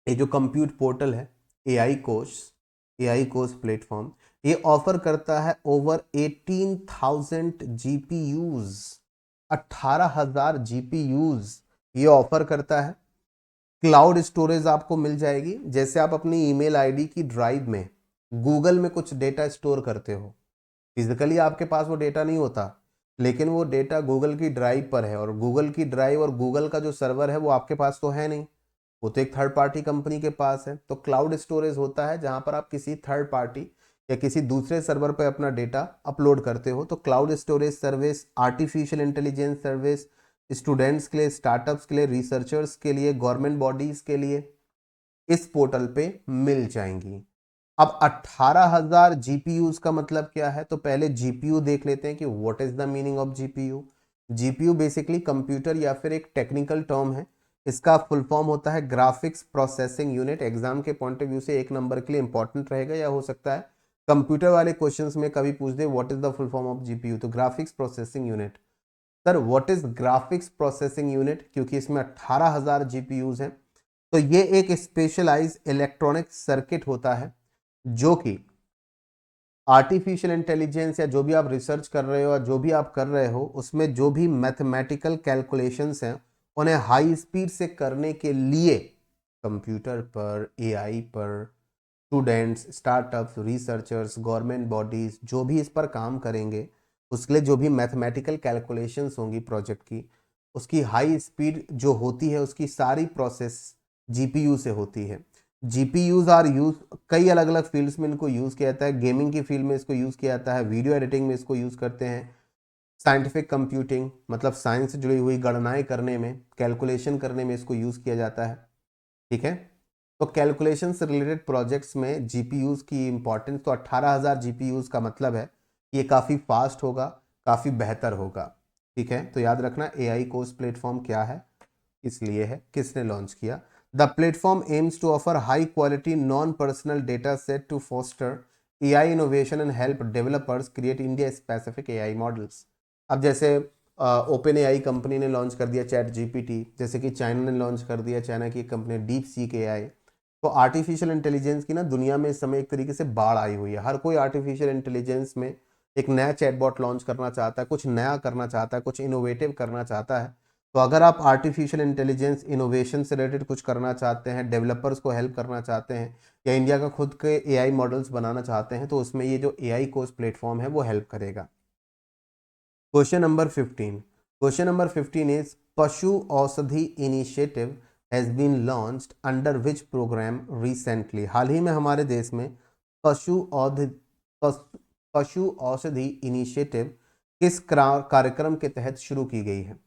ये जो कंप्यूट पोर्टल है AI कोश प्लेटफॉर्म, ये ऑफर करता है ओवर 18,000 GPUs, 18,000 GPUs ये ऑफर करता है। क्लाउड स्टोरेज आपको मिल जाएगी, जैसे आप अपनी ईमेल आईडी की ड्राइव में गूगल में कुछ डेटा स्टोर करते हो, फिजिकली आपके पास वो डेटा नहीं होता, लेकिन वो डेटा गूगल की ड्राइव पर है, और गूगल की ड्राइव और गूगल का जो सर्वर है वो आपके पास तो है नहीं, वो तो एक थर्ड पार्टी कंपनी के पास है। तो क्लाउड स्टोरेज होता है जहां पर आप किसी थर्ड पार्टी या किसी दूसरे सर्वर पर अपना डेटा अपलोड करते हो। तो cloud storage service, artificial intelligence service students के लिए, स्टार्टअप्स के लिए, रिसर्चर्स के लिए, गवर्नमेंट बॉडीज के लिए इस पोर्टल पे मिल जाएंगी। अब 18,000 जीपीयूज का मतलब क्या है, तो पहले जीपीयू देख लेते हैं कि what is the meaning of GPU. GPU basically computer या फिर एक टेक्निकल टर्म है। इसका फुल फॉर्म होता है ग्राफिक्स प्रोसेसिंग यूनिट। एग्जाम के पॉइंट ऑफ व्यू से 1 नंबर के लिए इंपॉर्टेंट रहेगा, या हो सकता है कंप्यूटर वाले क्वेश्चंस में कभी पूछ दे what is the full form of GPU, तो graphics processing unit. Sir what is graphics processing unit, क्योंकि इसमें 18,000 जीपीयूज हैं, तो ये एक स्पेशलाइज इलेक्ट्रॉनिक सर्किट होता है जो कि आर्टिफिशियल इंटेलिजेंस या जो भी आप रिसर्च कर रहे हो या जो भी आप कर रहे हो उसमें जो भी मैथमेटिकल कैलकुलेशंस हैं उन्हें हाई स्पीड से करने के लिए कंप्यूटर पर, एआई पर, students, startups, researchers, government bodies जो भी इस पर काम करेंगे उसके लिए जो भी मैथमेटिकल कैलकुलेशंस होंगी प्रोजेक्ट की, उसकी हाई स्पीड जो होती है उसकी सारी प्रोसेस जीपीयू से होती है। जीपीयूज आर यूज कई अलग अलग फील्ड्स में इनको यूज किया जाता है। गेमिंग की फील्ड में इसको यूज किया जाता है, वीडियो एडिटिंग में इसको यूज करते हैं, साइंटिफिक कंप्यूटिंग मतलब साइंस से जुड़ी हुई गणनाएं करने में, कैलकुलेशन करने में इसको यूज किया जाता है। ठीक है, तो कैलकुलेशन से रिलेटेड प्रोजेक्ट्स में जीपीयूज की इंपॉर्टेंस, तो 18,000 जीपीयूज का मतलब है ये काफ़ी फास्ट होगा, काफ़ी बेहतर होगा। ठीक है, तो याद रखना एआई कोर्स प्लेटफॉर्म क्या है, इसलिए है, किसने लॉन्च किया। The platform aims to offer high quality non personal data set to foster AI innovation and help developers create India specific AI models. अब जैसे ओपन एआई कंपनी ने लॉन्च कर दिया चैट जीपीटी, जैसे कि चाइना ने launch कर दिया, चाइना की कंपनी डीप सीक एआई। तो आर्टिफिशियल इंटेलिजेंस की ना दुनिया में इस समय एक तरीके से बाढ़ आई हुई है। हर कोई आर्टिफिशियल इंटेलिजेंस में एक नया चैटबॉट लॉन्च करना चाहता है, कुछ नया करना चाहता है, कुछ इनोवेटिव करना चाहता है। तो अगर आप आर्टिफिशियल इंटेलिजेंस इनोवेशन से रिलेटेड कुछ करना चाहते हैं, डेवलपर्स को हेल्प करना चाहते हैं, या इंडिया का खुद के एआई मॉडल्स बनाना चाहते हैं, तो उसमें ये जो एआई कोर्स प्लेटफॉर्म है वो हेल्प करेगा। Question number 15। Question number 15 is Pashu Aushadhi initiative has been launched under which programme recently. हाल ही में हमारे देश में पशु औषधि इनिशिएटिव किस कार्यक्रम के तहत शुरू की गई है।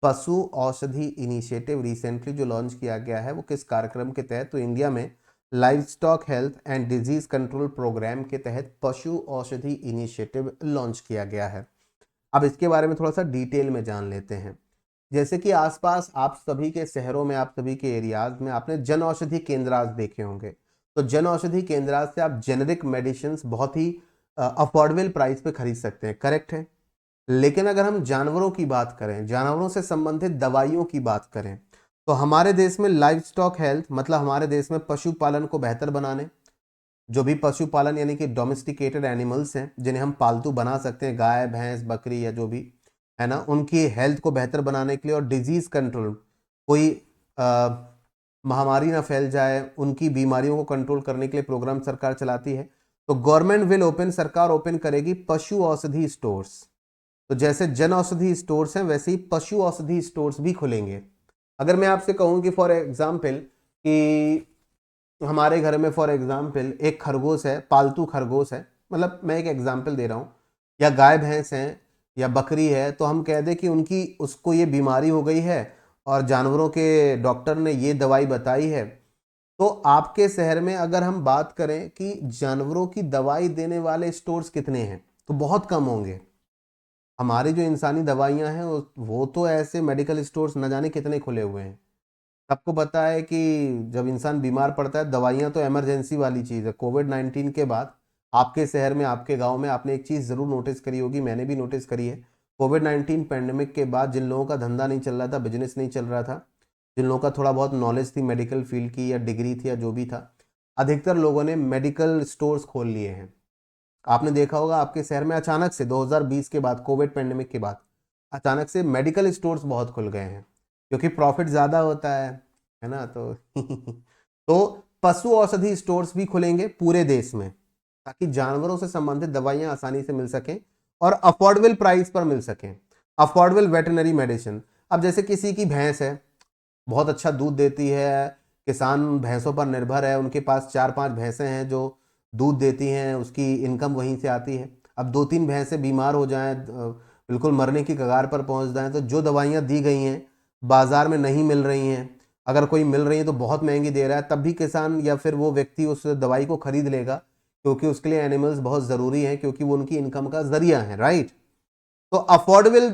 पशु औषधि इनिशिएटिव रिसेंटली जो लॉन्च किया गया है वो किस कार्यक्रम के तहत, तो इंडिया में livestock health and disease control programme के तहत पशु औषधि इनिशिएटिव लॉन्च किया गया है। अब इसके बारे में थोड़ा सा डिटेल में जान लेते हैं। जैसे कि आसपास आप सभी के शहरों में, आप सभी के एरियाज में आपने जन औषधि केंद्रास देखे होंगे। तो जन औषधि केंद्रास से आप जेनेरिक मेडिसिन बहुत ही अफोर्डेबल प्राइस पे खरीद सकते हैं, करेक्ट है। लेकिन अगर हम जानवरों की बात करें, जानवरों से संबंधित दवाइयों की बात करें, तो हमारे देश में लाइव स्टॉक हेल्थ मतलब हमारे देश में पशुपालन को बेहतर बनाने, जो भी पशुपालन यानी कि डोमेस्टिकेटेड एनिमल्स हैं जिन्हें हम पालतू बना सकते हैं, गाय भैंस बकरी या जो भी है ना, उनकी हेल्थ को बेहतर बनाने के लिए और डिजीज कंट्रोल, कोई महामारी ना फैल जाए, उनकी बीमारियों को कंट्रोल करने के लिए प्रोग्राम सरकार चलाती है। तो गवर्नमेंट विल ओपन, सरकार ओपन करेगी पशु औषधि स्टोर्स। तो जैसे जन औषधि स्टोर्स हैं वैसे ही पशु औषधि स्टोर्स भी खुलेंगे। अगर मैं आपसे कहूं कि फॉर एग्जाम्पल कि हमारे घर में फॉर एग्जाम्पल एक खरगोश है, पालतू खरगोश है, मतलब मैं एक एग्जाम्पल दे रहा हूँ, या गाय भैंस हैं या बकरी है, तो हम कह दें कि उनकी उसको ये बीमारी हो गई है और जानवरों के डॉक्टर ने ये दवाई बताई है। तो आपके शहर में अगर हम बात करें कि जानवरों की दवाई देने वाले स्टोर्स कितने हैं, तो बहुत कम होंगे। हमारी जो इंसानी दवाइयां हैं वो तो ऐसे मेडिकल स्टोर्स न जाने कितने खुले हुए हैं। सबको पता है कि जब इंसान बीमार पड़ता है दवाइयाँ तो इमरजेंसी वाली चीज़ है। कोविड-19 के बाद आपके शहर में, आपके गांव में आपने एक चीज़ ज़रूर नोटिस करी होगी, मैंने भी नोटिस करी है। कोविड-19 पैंडेमिक के बाद जिन लोगों का धंधा नहीं चल रहा था, बिजनेस नहीं चल रहा था, जिन लोगों का थोड़ा बहुत नॉलेज थी मेडिकल फील्ड की या डिग्री थी या जो भी था, अधिकतर लोगों ने मेडिकल स्टोर्स खोल लिए हैं। आपने देखा होगा आपके शहर में अचानक से 2020 के बाद, कोविड पैंडेमिक के बाद अचानक से मेडिकल स्टोर्स बहुत खुल गए हैं। क्योंकि प्रॉफिट ज्यादा होता है ना। तो तो पशु औषधि स्टोर्स भी खुलेंगे पूरे देश में, ताकि जानवरों से संबंधित दवाइयां आसानी से मिल सकें और अफोर्डेबल प्राइस पर मिल सकें। अफोर्डेबल वेटरनरी मेडिसिन, अब जैसे किसी की भैंस है, बहुत अच्छा दूध देती है, किसान भैंसों पर निर्भर है, उनके पास 4-5 भैंसें हैं जो दूध देती हैं, उसकी इनकम वहीं से आती है। अब 2-3 भैंसें बीमार हो जाएं, बिल्कुल मरने की कगार पर पहुंच जाएं, तो जो दवाइयां दी गई हैं बाजार में नहीं मिल रही हैं, अगर कोई मिल रही है तो बहुत महंगी दे रहा है, तब भी किसान या फिर वो व्यक्ति उस दवाई को खरीद लेगा, क्योंकि उसके लिए एनिमल्स बहुत ज़रूरी हैं, क्योंकि वो उनकी इनकम का जरिया है, राइट। तो अफोर्डेबल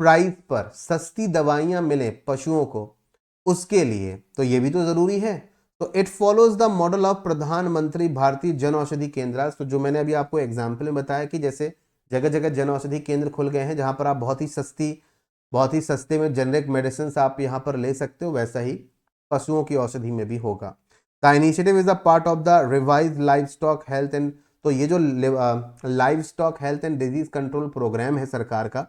प्राइस पर सस्ती दवाइयां मिले पशुओं को, उसके लिए तो ये भी तो जरूरी है। तो it follows the model of प्रधानमंत्री भारतीय जन औषधि केंद्र। तो जो मैंने अभी आपको एग्जाम्पल में बताया कि जैसे जगह जगह जन औषधि केंद्र खुल गए हैं, जहां पर आप बहुत ही सस्ते में जेनरिक मेडिसिन आप यहां पर ले सकते हो, वैसा ही पशुओं की औषधि में भी होगा। The initiative is a part of the revise livestock health and, तो ये जो livestock health and disease control programme है सरकार का,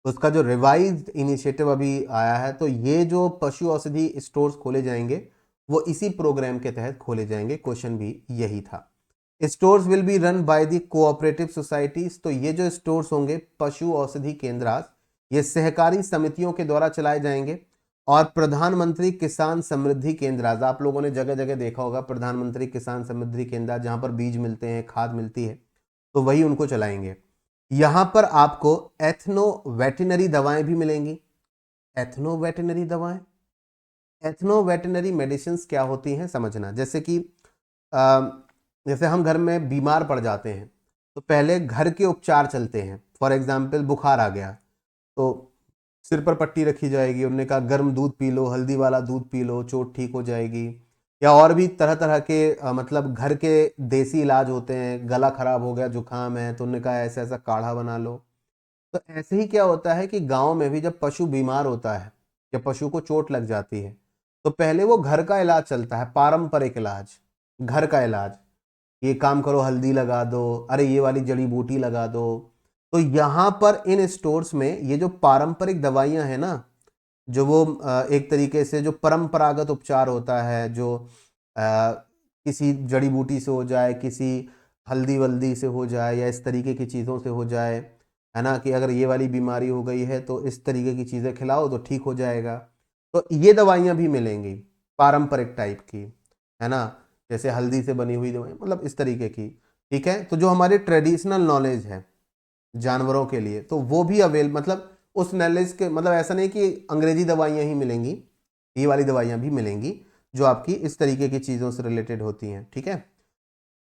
उसका जो रिवाइज्ड इनिशिएटिव अभी आया है, तो ये जो पशु औषधि स्टोर्स खोले जाएंगे वो इसी प्रोग्राम के तहत खोले जाएंगे। क्वेश्चन भी यही था। Stores will be run by the cooperative societies, तो ये जो स्टोर्स होंगे पशु औषधि केंद्र, ये सहकारी समितियों के द्वारा चलाए जाएंगे। और प्रधानमंत्री किसान समृद्धि केंद्र, आप लोगों ने जगह जगह देखा होगा प्रधानमंत्री किसान समृद्धि केंद्र, जहां पर बीज मिलते हैं, खाद मिलती है, तो वही उनको चलाएंगे। यहां पर आपको एथनो वेटनरी दवाएं भी मिलेंगी। एथनो वेटनरी दवाएं, एथनो वेटनरी मेडिसिन क्या होती हैं समझना। जैसे कि जैसे हम घर में बीमार पड़ जाते हैं, तो पहले घर के उपचार चलते हैं। फॉर एग्जाम्पल बुखार आ गया तो सिर पर पट्टी रखी जाएगी, उन्होंने कहा गर्म दूध पी लो, हल्दी वाला दूध पी लो, चोट ठीक हो जाएगी। या और भी तरह तरह के मतलब घर के देसी इलाज होते हैं, गला खराब हो गया, जुकाम है, तो उन्होंने कहा ऐसा ऐसा काढ़ा बना लो। तो ऐसे ही क्या होता है कि गांव में भी जब पशु बीमार होता है, जब पशु को चोट लग जाती है, तो पहले वो घर का इलाज चलता है, पारंपरिक इलाज, घर का इलाज। ये काम करो, हल्दी लगा दो, अरे ये वाली जड़ी बूटी लगा दो। तो यहां पर इन स्टोर्स में ये जो पारंपरिक दवाइयां हैं ना, जो वो एक तरीके से जो परंपरागत उपचार होता है, जो किसी जड़ी बूटी से हो जाए, किसी हल्दी वल्दी से हो जाए, या इस तरीके की चीज़ों से हो जाए, है ना, कि अगर ये वाली बीमारी हो गई है तो इस तरीके की चीज़ें खिलाओ तो ठीक हो जाएगा। तो ये दवाइयाँ भी मिलेंगी पारंपरिक टाइप की, है ना, जैसे हल्दी से बनी हुई दवाई, मतलब इस तरीके की। ठीक है, तो जो हमारे ट्रेडिशनल नॉलेज है जानवरों के लिए, तो वो भी मतलब उस नॉलेज के, मतलब ऐसा नहीं कि अंग्रेजी दवाइयाँ ही मिलेंगी, ये वाली दवाइयाँ भी मिलेंगी जो आपकी इस तरीके की चीज़ों से रिलेटेड होती हैं। ठीक है,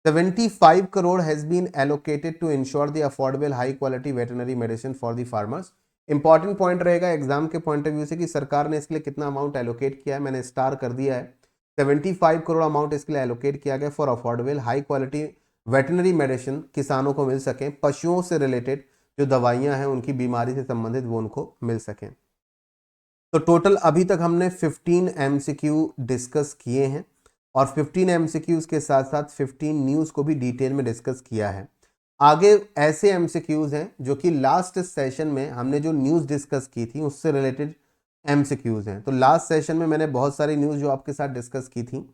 75 crore has been allocated to ensure the affordable high quality veterinary medicine for the farmers। Important point रहेगा एग्जाम के पॉइंट ऑफ व्यू से कि सरकार ने इसके लिए कितना अमाउंट एलोकेट किया है, मैंने स्टार कर दिया है। 75 करोड़ अमाउंट इसके लिए एलोकेट किया गया for affordable high quality veterinary medicine, किसानों को मिल सकें, पशुओं से रिलेटेड जो दवाइयां हैं उनकी बीमारी से संबंधित वो उनको मिल सकें। तो टोटल अभी तक हमने 15 एमसीक्यू डिस्कस किए हैं, और 15 एमसीक्यूज के साथ साथ 15 न्यूज़ को भी डिटेल में डिस्कस किया है। आगे ऐसे एमसीक्यूज हैं जो कि लास्ट सेशन में हमने जो न्यूज़ डिस्कस की थी उससे रिलेटेड एमसीक्यूज हैं। तो लास्ट सेशन में मैंने बहुत सारी न्यूज़ जो आपके साथ डिस्कस की थी,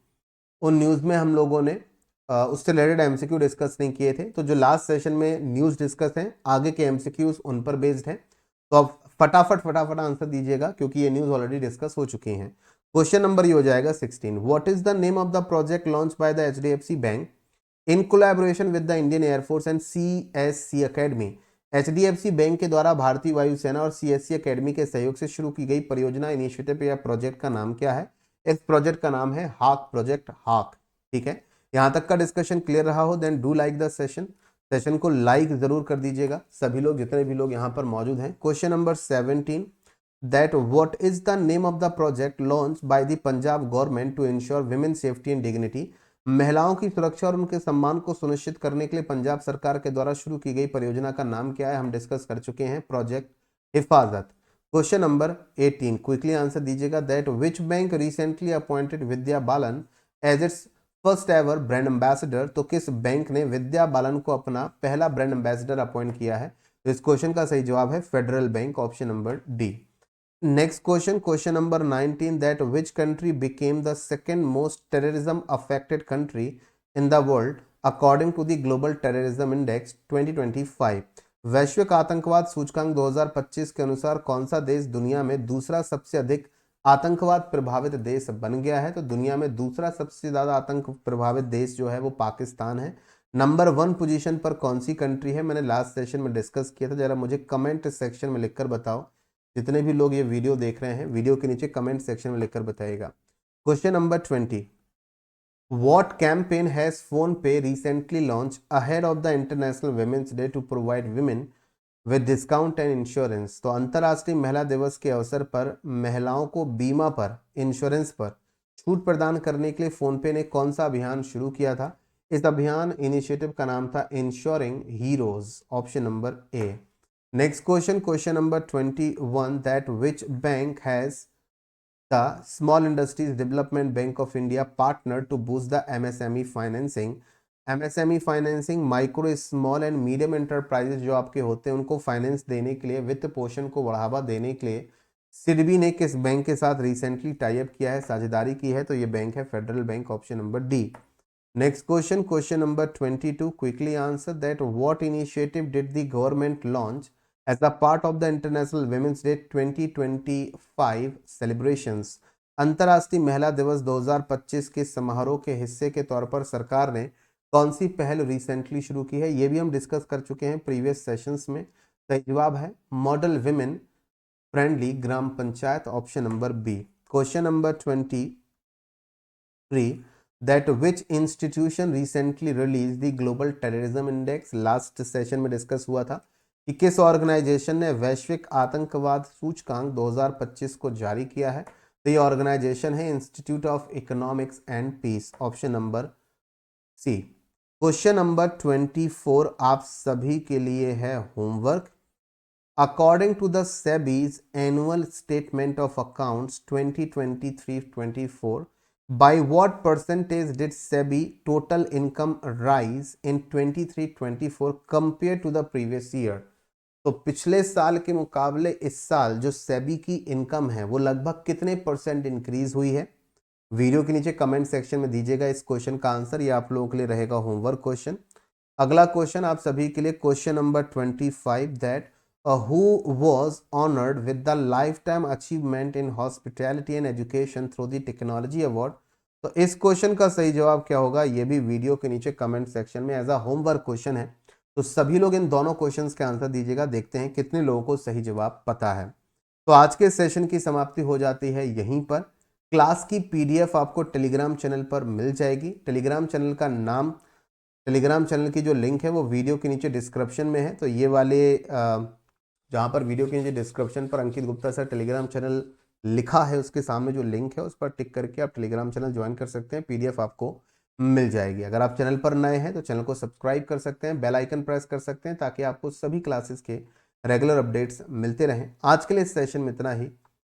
उन न्यूज़ में हम लोगों ने उससे रिलेटेड एमसीक्यू डिस्कस नहीं किए थे। तो जो लास्ट सेशन में न्यूज़ डिस्कस हैं, आगे के एमसीक्यूज उन पर बेस्ड हैं। तो अब फटाफट आंसर दीजिएगा, क्योंकि ये न्यूज़ ऑलरेडी डिस्कस हो चुकी हैं। क्वेश्चन नंबर ये हो जाएगा 16, what is the name of the project launch by the HDFC bank in collaboration with the Indian air force and CSC academy. HDFC bank के द्वारा भारतीय वायुसेना और सीएससी अकेडमी के सहयोग से शुरू की गई परियोजना, इनिशिएटिव या प्रोजेक्ट का नाम क्या है? इस प्रोजेक्ट का नाम है हाक प्रोजेक्ट, हाक। ठीक है, यहां तक का डिस्कशन क्लियर रहा हो then do like the session को लाइक जरूर कर दीजिएगा सभी लोग, जितने भी लोग यहां पर मौजूद हैं। Question number 17, that what is the name of the project launched by the Punjab government to ensure women safety and dignity। महिलाओं की सुरक्षा और उनके सम्मान को सुनिश्चित करने के लिए पंजाब सरकार के द्वारा शुरू की गई परियोजना का नाम क्या है? हम डिस्कस कर चुके हैं, प्रोजेक्ट हिफाजत। क्वेश्चन नंबर 18, क्विकली आंसर दीजिएगा। That which bank recently appointed Vidya Balan as its first ever brand ambassador. तो किस बैंक ने विद्या बालन को अपना पहला ब्रांड एम्बेसडर अपॉइंट किया है? तो इस क्वेश्चन का सही जवाब है federal bank, option number D. Next question, question number 19, that which country became the second most terrorism affected country in the world according to the global terrorism index 2025। वैश्विक आतंकवाद सूचकांक 2025 के अनुसार कौन सा देश दुनिया में दूसरा सबसे अधिक आतंकवाद प्रभावित देश बन गया है? तो दुनिया में दूसरा सबसे ज्यादा आतंक प्रभावित देश जो है वो पाकिस्तान है। नंबर 1 पोजीशन पर कौन सी कंट्री है? मैंने लास्ट सेशन में डिस्कस किया था, जरा मुझे कमेंट सेक्शन में लिखकर बताओ। जितने भी लोग ये वीडियो देख रहे हैं, वीडियो के नीचे कमेंट सेक्शन में लिखकर बताइएगा। Question number 20, what campaign has PhonePe recently launch ahead of the international women's day to provide women with discount and insurance? तो अंतर्राष्ट्रीय महिला दिवस के अवसर पर महिलाओं को बीमा पर, इंश्योरेंस पर छूट प्रदान करने के लिए फोन पे ने कौन सा अभियान शुरू किया था? इस अभियान इनिशिएटिव का नाम था insuring heroes, option number A. Next question, question number 21, that which bank has the small industries development bank of India partner to boost the MSME financing? MSME financing micro small and medium enterprises जो आपके होते हैं उनको finance देने के लिए, वित्त पोषण को बढ़ावा देने के लिए सिडबी ने किस बैंक के साथ रिसेंटली टाई अप किया है, साझेदारी की है? तो ये बैंक है federal bank, option number D. Next question, question number 22, quickly answer that what initiative did the government launch as a part of the International Women's Day 2025 celebrations? अंतर्राष्ट्रीय महिला दिवस 2025 के समारोह के हिस्से के तौर पर सरकार ने कौन सी पहल रिसेंटली शुरू की है? ये भी हम डिस्कस कर चुके हैं प्रीवियस सेशंस में। सही जवाब है model women friendly gram panchayat, option number B. Question number 23, that which institution recently released the global terrorism index? Last session में डिस्कस हुआ था कि किस ऑर्गेनाइजेशन ने वैश्विक आतंकवाद सूचकांक 2025 को जारी किया है? तो ये ऑर्गेनाइजेशन है institute of economics and peace, option number C. Question number 24 आप सभी के लिए है homework. According to the SEBI's annual statement of accounts 2023-24, by what percentage did SEBI total income rise in 23-24 compared to the previous year? तो पिछले साल के मुकाबले इस साल जो सेबी की इनकम है वो लगभग कितने परसेंट इंक्रीज हुई है? वीडियो के नीचे कमेंट सेक्शन में दीजिएगा इस क्वेश्चन का आंसर, ये आप लोगों के लिए रहेगा होमवर्क क्वेश्चन। अगला क्वेश्चन आप सभी के लिए, question number 25, that who was honored with the lifetime achievement in hospitality and education through the technology award? तो इस क्वेश्चन का सही जवाब क्या होगा? ये भी वीडियो के नीचे कमेंट सेक्शन में एज अ होमवर्क क्वेश्चन है, तो सभी लोग इन दोनों क्वेश्चंस के आंसर दीजिएगा। देखते हैं कितने लोगों को सही जवाब पता है। तो आज के सेशन की समाप्ति हो जाती है यहीं पर। क्लास की पीडीएफ आपको टेलीग्राम चैनल पर मिल जाएगी। टेलीग्राम चैनल का नाम, टेलीग्राम चैनल की जो लिंक है वो वीडियो के नीचे डिस्क्रिप्शन में है। तो ये वाले जहाँ पर वीडियो के नीचे डिस्क्रिप्शन पर अंकित गुप्ता सर टेलीग्राम चैनल लिखा है उसके सामने जो लिंक है उस पर टिक करके आप टेलीग्राम चैनल ज्वाइन कर सकते हैं, पीडीएफ आपको मिल जाएगी। अगर आप चैनल पर नए हैं तो चैनल को सब्सक्राइब कर सकते हैं, बेल आइकन प्रेस कर सकते हैं ताकि आपको सभी क्लासेस के रेगुलर अपडेट्स मिलते रहें। आज के लिए इस सेशन में इतना ही।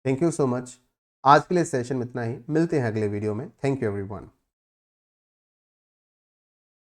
Thank you so much. आज के लिए इस सेशन में इतना ही, मिलते हैं अगले वीडियो में। Thank you everyone.